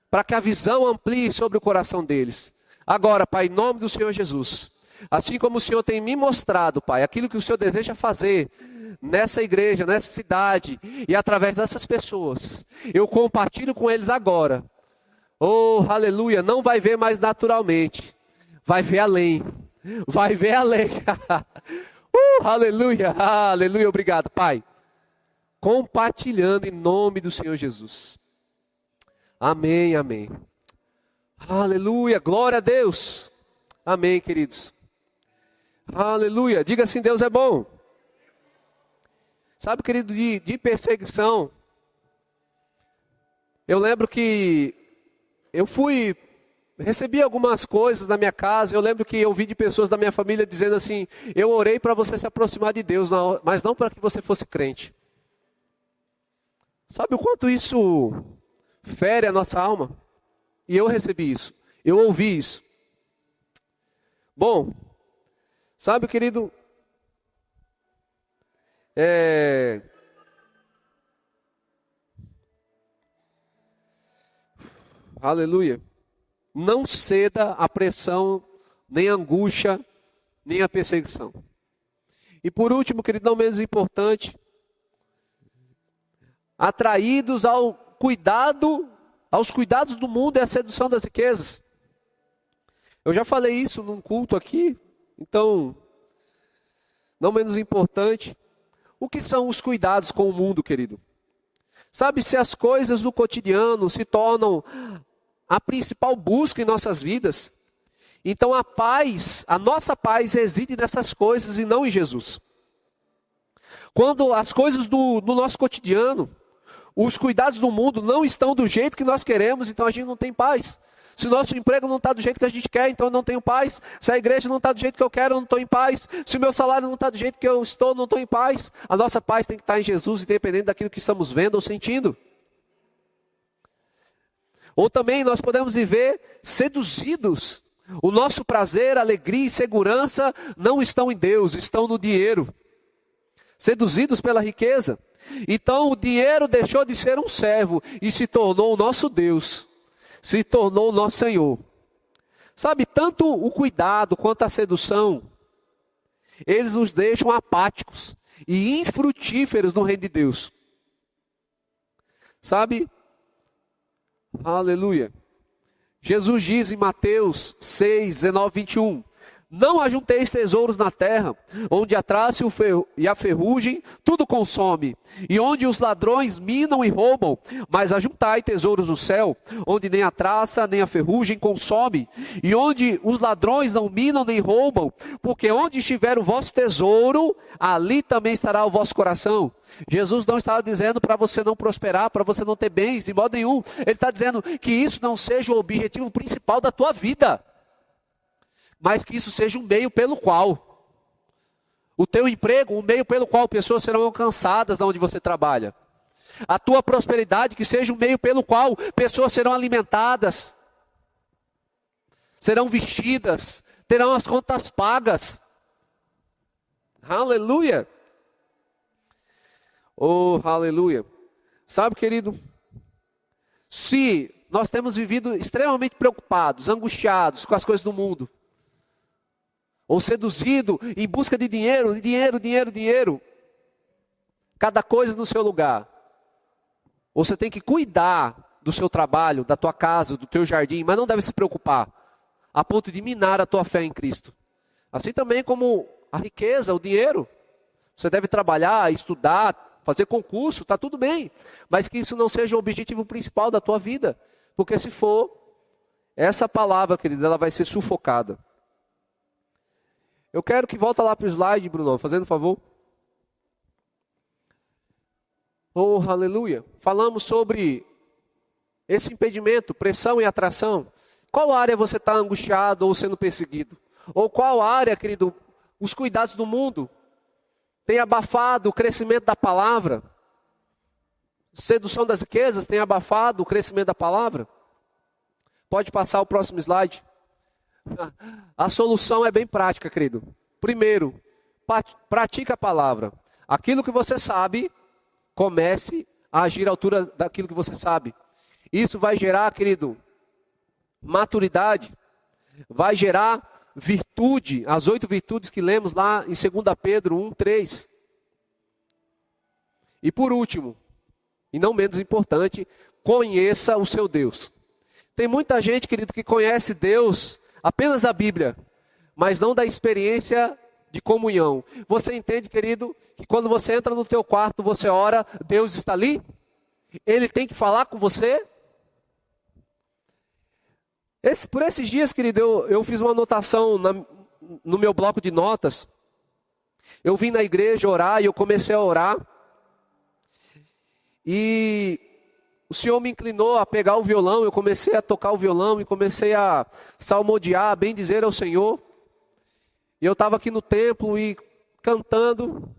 para que a visão amplie sobre o coração deles. Agora, Pai, em nome do Senhor Jesus, assim como o Senhor tem me mostrado, Pai, aquilo que o Senhor deseja fazer nessa igreja, nessa cidade, e através dessas pessoas, eu compartilho com eles agora. Oh, aleluia, não vai ver mais naturalmente, vai ver além, vai ver além. Aleluia, aleluia, obrigado, Pai. Compartilhando em nome do Senhor Jesus. Amém, amém. Aleluia, glória a Deus. Amém, queridos. Aleluia, diga assim, Deus é bom. Sabe, querido, de perseguição, eu lembro que eu recebi algumas coisas na minha casa. Eu lembro que eu ouvi de pessoas da minha família dizendo assim: eu orei para você se aproximar de Deus, mas não para que você fosse crente. Sabe o quanto isso fere a nossa alma? E eu recebi isso, eu ouvi isso. Bom, sabe, querido, aleluia, não ceda à pressão, nem à angústia, nem à perseguição. E por último, querido, não menos importante, atraídos aos cuidados do mundo e à sedução das riquezas. Eu já falei isso num culto aqui, então, não menos importante, o que são os cuidados com o mundo, querido? Sabe, se as coisas do cotidiano se tornam a principal busca em nossas vidas, Então a paz, a nossa paz reside nessas coisas e não em Jesus. Quando as coisas do nosso cotidiano, os cuidados do mundo não estão do jeito que nós queremos, então a gente não tem paz. Se o nosso emprego não está do jeito que a gente quer, então eu não tenho paz. Se a igreja não está do jeito que eu quero, eu não estou em paz. Se o meu salário não está do jeito que eu estou, não estou em paz. A nossa paz tem que estar em Jesus, independente daquilo que estamos vendo ou sentindo. Ou também nós podemos viver seduzidos. O nosso prazer, alegria e segurança não estão em Deus, estão no dinheiro. Seduzidos pela riqueza. Então o dinheiro deixou de ser um servo e se tornou o nosso Deus. Se tornou o nosso Senhor. Sabe, tanto o cuidado quanto a sedução, eles nos deixam apáticos e infrutíferos no reino de Deus. Sabe? Aleluia. Jesus diz em Mateus 6, 19, 21. Não ajunteis tesouros na terra, onde a traça e a ferrugem tudo consome, e onde os ladrões minam e roubam, mas ajuntai tesouros no céu, onde nem a traça nem a ferrugem consome, e onde os ladrões não minam nem roubam, porque onde estiver o vosso tesouro, ali também estará o vosso coração. Jesus não estava dizendo para você não prosperar, para você não ter bens, de modo nenhum. Ele está dizendo que isso não seja o objetivo principal da tua vida, mas que isso seja um meio pelo qual o teu emprego, um meio pelo qual pessoas serão alcançadas de onde você trabalha. A tua prosperidade, que seja um meio pelo qual pessoas serão alimentadas, serão vestidas, terão as contas pagas. Aleluia! Oh, aleluia! Sabe, querido, se nós temos vivido extremamente preocupados, angustiados com as coisas do mundo, ou seduzido em busca de dinheiro, dinheiro, cada coisa no seu lugar. Você tem que cuidar do seu trabalho, da tua casa, do teu jardim, mas não deve se preocupar, a ponto de minar a tua fé em Cristo. Assim também como a riqueza, o dinheiro. Você deve trabalhar, estudar, fazer concurso, está tudo bem, mas que isso não seja o objetivo principal da tua vida, porque se for, essa palavra, querida, ela vai ser sufocada. Eu quero que volta lá para o slide, Bruno, fazendo um favor. Oh, aleluia. Falamos sobre esse impedimento, pressão e atração. Qual área você está angustiado ou sendo perseguido? Ou qual área, querido, os cuidados do mundo tem abafado o crescimento da palavra? Sedução das riquezas tem abafado o crescimento da palavra? Pode passar o próximo slide. A solução é bem prática, querido. Primeiro, pratique a palavra. Aquilo que você sabe, comece a agir à altura daquilo que você sabe. Isso vai gerar, querido, maturidade. Vai gerar virtude. As 8 virtudes que lemos lá em 2 Pedro 1, 3. E por último, e não menos importante, conheça o seu Deus. Tem muita gente, querido, que conhece Deus apenas a Bíblia, mas não da experiência de comunhão. Você entende, querido, que quando você entra no teu quarto, você ora, Deus está ali? Ele tem que falar com você? Por esses dias, querido, eu fiz uma anotação no meu bloco de notas. Eu vim na igreja orar e eu comecei a orar. E o Senhor me inclinou a pegar o violão, eu comecei a tocar o violão e comecei a salmodiar, a bendizer ao Senhor. E eu estava aqui no templo e cantando.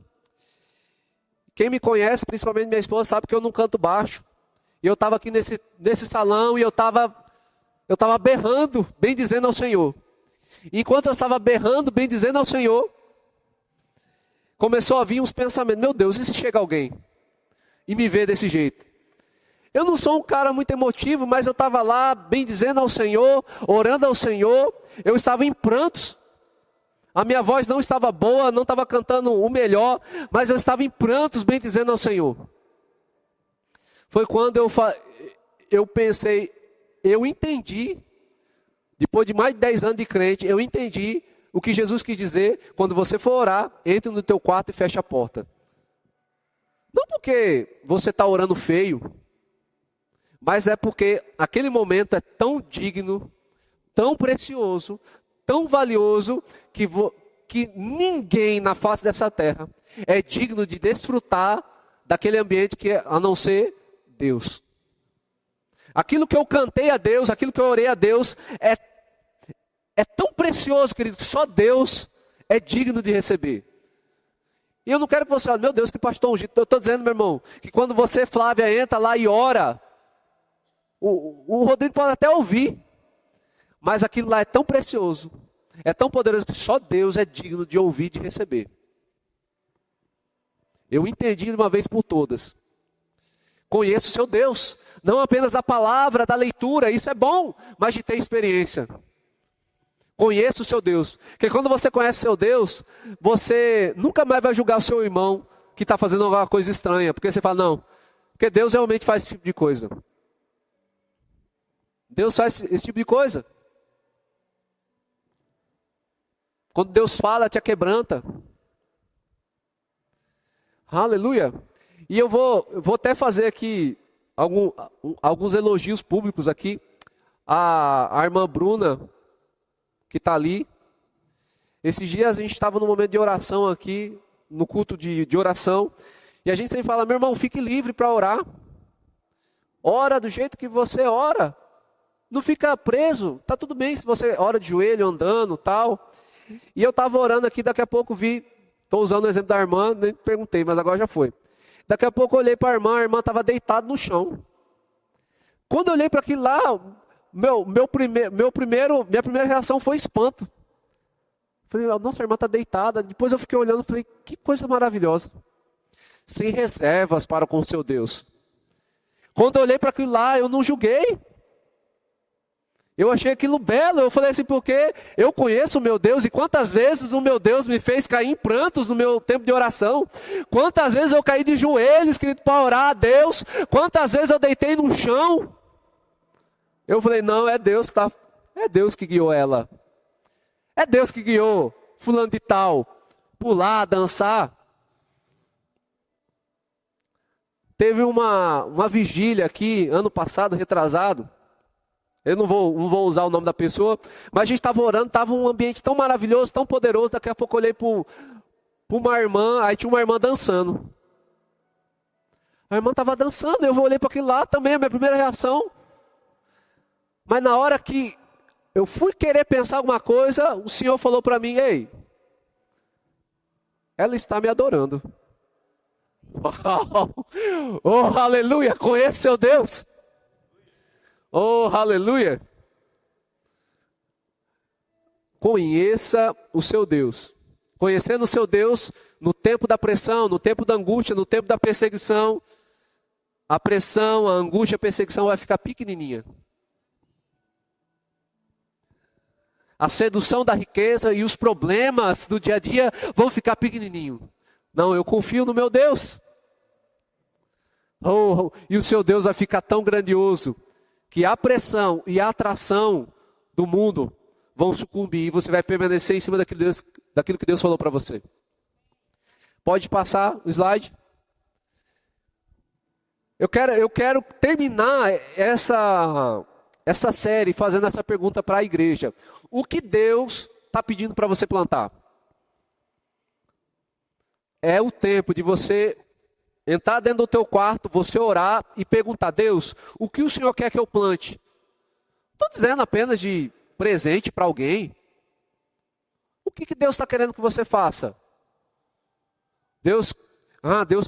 Quem me conhece, principalmente minha esposa, sabe que eu não canto baixo. E eu estava aqui nesse salão e eu estava berrando, bendizendo ao Senhor. E enquanto eu estava berrando, bendizendo ao Senhor, começou a vir uns pensamentos: meu Deus, e se chega alguém e me vê desse jeito? Eu não sou um cara muito emotivo, mas eu estava lá bendizendo ao Senhor, orando ao Senhor. Eu estava em prantos. A minha voz não estava boa, não estava cantando o melhor, mas eu estava em prantos bendizendo ao Senhor. Foi quando eu pensei, eu entendi, depois de mais de 10 anos de crente, eu entendi o que Jesus quis dizer: quando você for orar, entre no teu quarto e feche a porta. Não porque você está orando feio, mas é porque aquele momento é tão digno, tão precioso, tão valioso que ninguém na face dessa terra é digno de desfrutar daquele ambiente a não ser Deus. Aquilo que eu cantei a Deus, aquilo que eu orei a Deus, é tão precioso, querido, que só Deus é digno de receber. E eu não quero que você olhe, meu Deus, que pastor ungido. Eu estou dizendo, meu irmão, que quando você, Flávia, entra lá e ora, o Rodrigo pode até ouvir, mas aquilo lá é tão precioso, é tão poderoso, que só Deus é digno de ouvir e de receber. Eu entendi de uma vez por todas. Conheço o seu Deus, não apenas a palavra, da leitura, isso é bom, mas de ter experiência. Conheça o seu Deus, porque quando você conhece o seu Deus, você nunca mais vai julgar o seu irmão que está fazendo alguma coisa estranha, porque você fala, não, porque Deus realmente faz esse tipo de coisa. Deus faz esse tipo de coisa. Quando Deus fala, te aquebranta. Aleluia. E eu vou até fazer aqui alguns elogios públicos aqui. A irmã Bruna, que está ali. Esses dias a gente estava no momento de oração aqui, no culto de oração. E a gente sempre fala, meu irmão, fique livre para orar. Ora do jeito que você ora. Não fica preso. Está tudo bem se você ora de joelho, andando, tal. E eu estava orando aqui, daqui a pouco vi, estou usando o exemplo da irmã, nem perguntei, mas agora já foi. Daqui a pouco eu olhei para a irmã estava deitada no chão. Quando eu olhei para aquilo lá, minha primeira reação foi espanto. Falei, nossa, a irmã está deitada. Depois eu fiquei olhando e falei, que coisa maravilhosa. Sem reservas para com o seu Deus. Quando eu olhei para aquilo lá, eu não julguei. Eu achei aquilo belo, eu falei assim, porque eu conheço o meu Deus, e quantas vezes o meu Deus me fez cair em prantos no meu tempo de oração, quantas vezes eu caí de joelhos, querido, para orar a Deus, quantas vezes eu deitei no chão, eu falei, não, é Deus que guiou ela, é Deus que guiou fulano de tal, pular, dançar. Teve uma vigília aqui, ano passado, retrasado. Eu não vou usar o nome da pessoa, mas a gente estava orando, estava um ambiente tão maravilhoso, tão poderoso. Daqui a pouco eu olhei para uma irmã, aí tinha uma irmã dançando. A irmã estava dançando, eu olhei para aquilo lá também, a minha primeira reação. Mas na hora que eu fui querer pensar alguma coisa, o Senhor falou para mim, ei, ela está me adorando. Oh, aleluia, conhece seu Deus. Oh, aleluia. Conheça o seu Deus. Conhecendo o seu Deus, no tempo da pressão, no tempo da angústia, no tempo da perseguição, a pressão, a angústia, a perseguição vai ficar pequenininha. A sedução da riqueza e os problemas do dia a dia vão ficar pequenininho. Não, eu confio no meu Deus. E o seu Deus vai ficar tão grandioso que a pressão e a atração do mundo vão sucumbir e você vai permanecer em cima daquilo que Deus falou para você. Pode passar o slide? Eu quero terminar essa série fazendo essa pergunta para a igreja. O que Deus está pedindo para você plantar? É o tempo de você entrar dentro do teu quarto, você orar e perguntar, Deus, o que o Senhor quer que eu plante? Não estou dizendo apenas de presente para alguém. O que Deus está querendo que você faça? Deus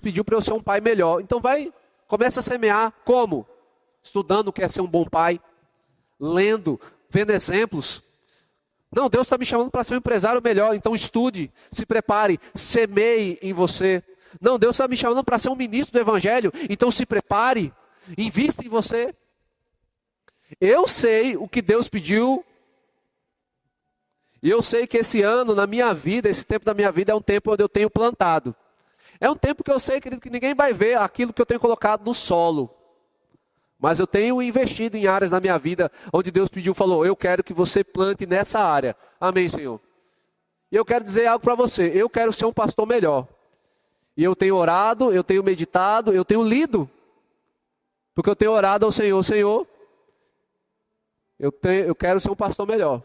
pediu para eu ser um pai melhor. Então começa a semear. Como? Estudando o que é ser um bom pai. Lendo, vendo exemplos. Não, Deus está me chamando para ser um empresário melhor. Então estude, se prepare, semeie em você. Não, Deus está me chamando para ser um ministro do Evangelho. Então se prepare, invista em você. Eu sei o que Deus pediu. E eu sei que esse ano, na minha vida, esse tempo da minha vida é um tempo onde eu tenho plantado. É um tempo que eu sei, querido, que ninguém vai ver aquilo que eu tenho colocado no solo. Mas eu tenho investido em áreas na minha vida onde Deus pediu, falou, eu quero que você plante nessa área. Amém, Senhor. E eu quero dizer algo para você, eu quero ser um pastor melhor. E eu tenho orado, eu tenho meditado, eu tenho lido. Porque eu tenho orado ao Senhor, Senhor, eu quero ser um pastor melhor.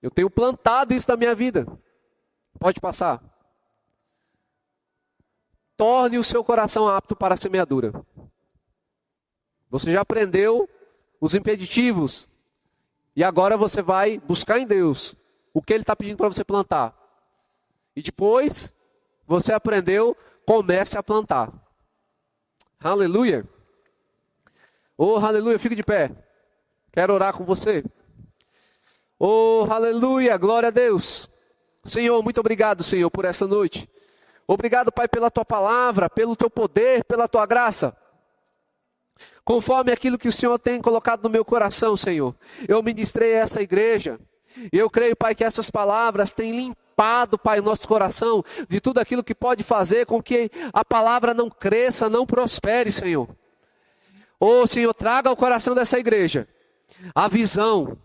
Eu tenho plantado isso na minha vida. Pode passar. Torne o seu coração apto para a semeadura. Você já aprendeu os impeditivos. E agora você vai buscar em Deus o que Ele está pedindo para você plantar. E depois, você aprendeu, comece a plantar. Aleluia. Oh, aleluia, fique de pé. Quero orar com você. Oh, aleluia, glória a Deus. Senhor, muito obrigado, Senhor, por essa noite. Obrigado, Pai, pela Tua palavra, pelo Teu poder, pela Tua graça. Conforme aquilo que o Senhor tem colocado no meu coração, Senhor, eu ministrei essa igreja. E eu creio, Pai, que essas palavras têm limpado, Pai, o nosso coração de tudo aquilo que pode fazer com que a palavra não cresça, não prospere, Senhor. Oh, Senhor, traga ao coração dessa igreja a visão,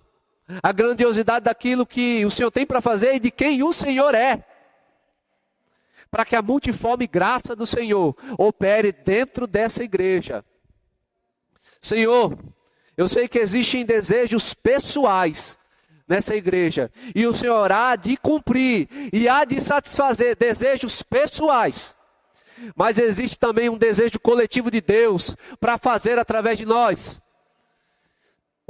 a grandiosidade daquilo que o Senhor tem para fazer e de quem o Senhor é. Para que a multiforme graça do Senhor opere dentro dessa igreja. Senhor, eu sei que existem desejos pessoais nessa igreja. E o Senhor há de cumprir e há de satisfazer desejos pessoais. Mas existe também um desejo coletivo de Deus para fazer através de nós.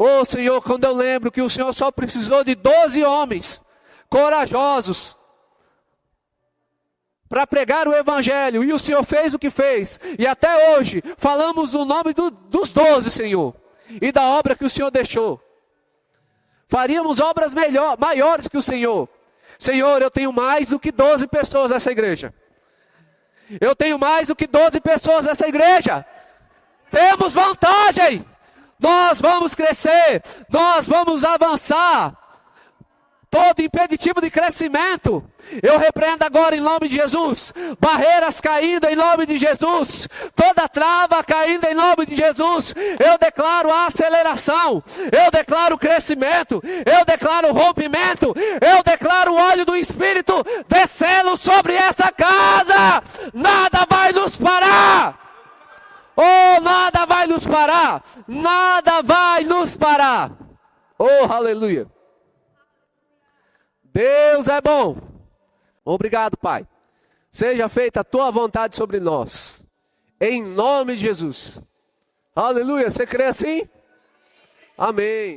Oh Senhor, quando eu lembro que o Senhor só precisou de 12 homens corajosos para pregar o Evangelho, e o Senhor fez o que fez, e até hoje falamos o nome dos 12, Senhor, e da obra que o Senhor deixou. Faríamos obras maiores que o Senhor. Senhor, eu tenho mais do que 12 pessoas nessa igreja. Eu tenho mais do que 12 pessoas nessa igreja. Temos vantagem. Nós vamos crescer, nós vamos avançar. Todo impeditivo de crescimento, eu repreendo agora em nome de Jesus. Barreiras caindo em nome de Jesus. Toda trava caindo em nome de Jesus. Eu declaro a aceleração. Eu declaro o crescimento. Eu declaro o rompimento. Eu declaro o óleo do Espírito descendo sobre essa casa. Nada vai nos parar. Oh, nada vai nos parar. Nada vai nos parar. Oh, aleluia. Deus é bom. Obrigado, Pai. Seja feita a Tua vontade sobre nós. Em nome de Jesus. Aleluia. Você crê assim? Amém.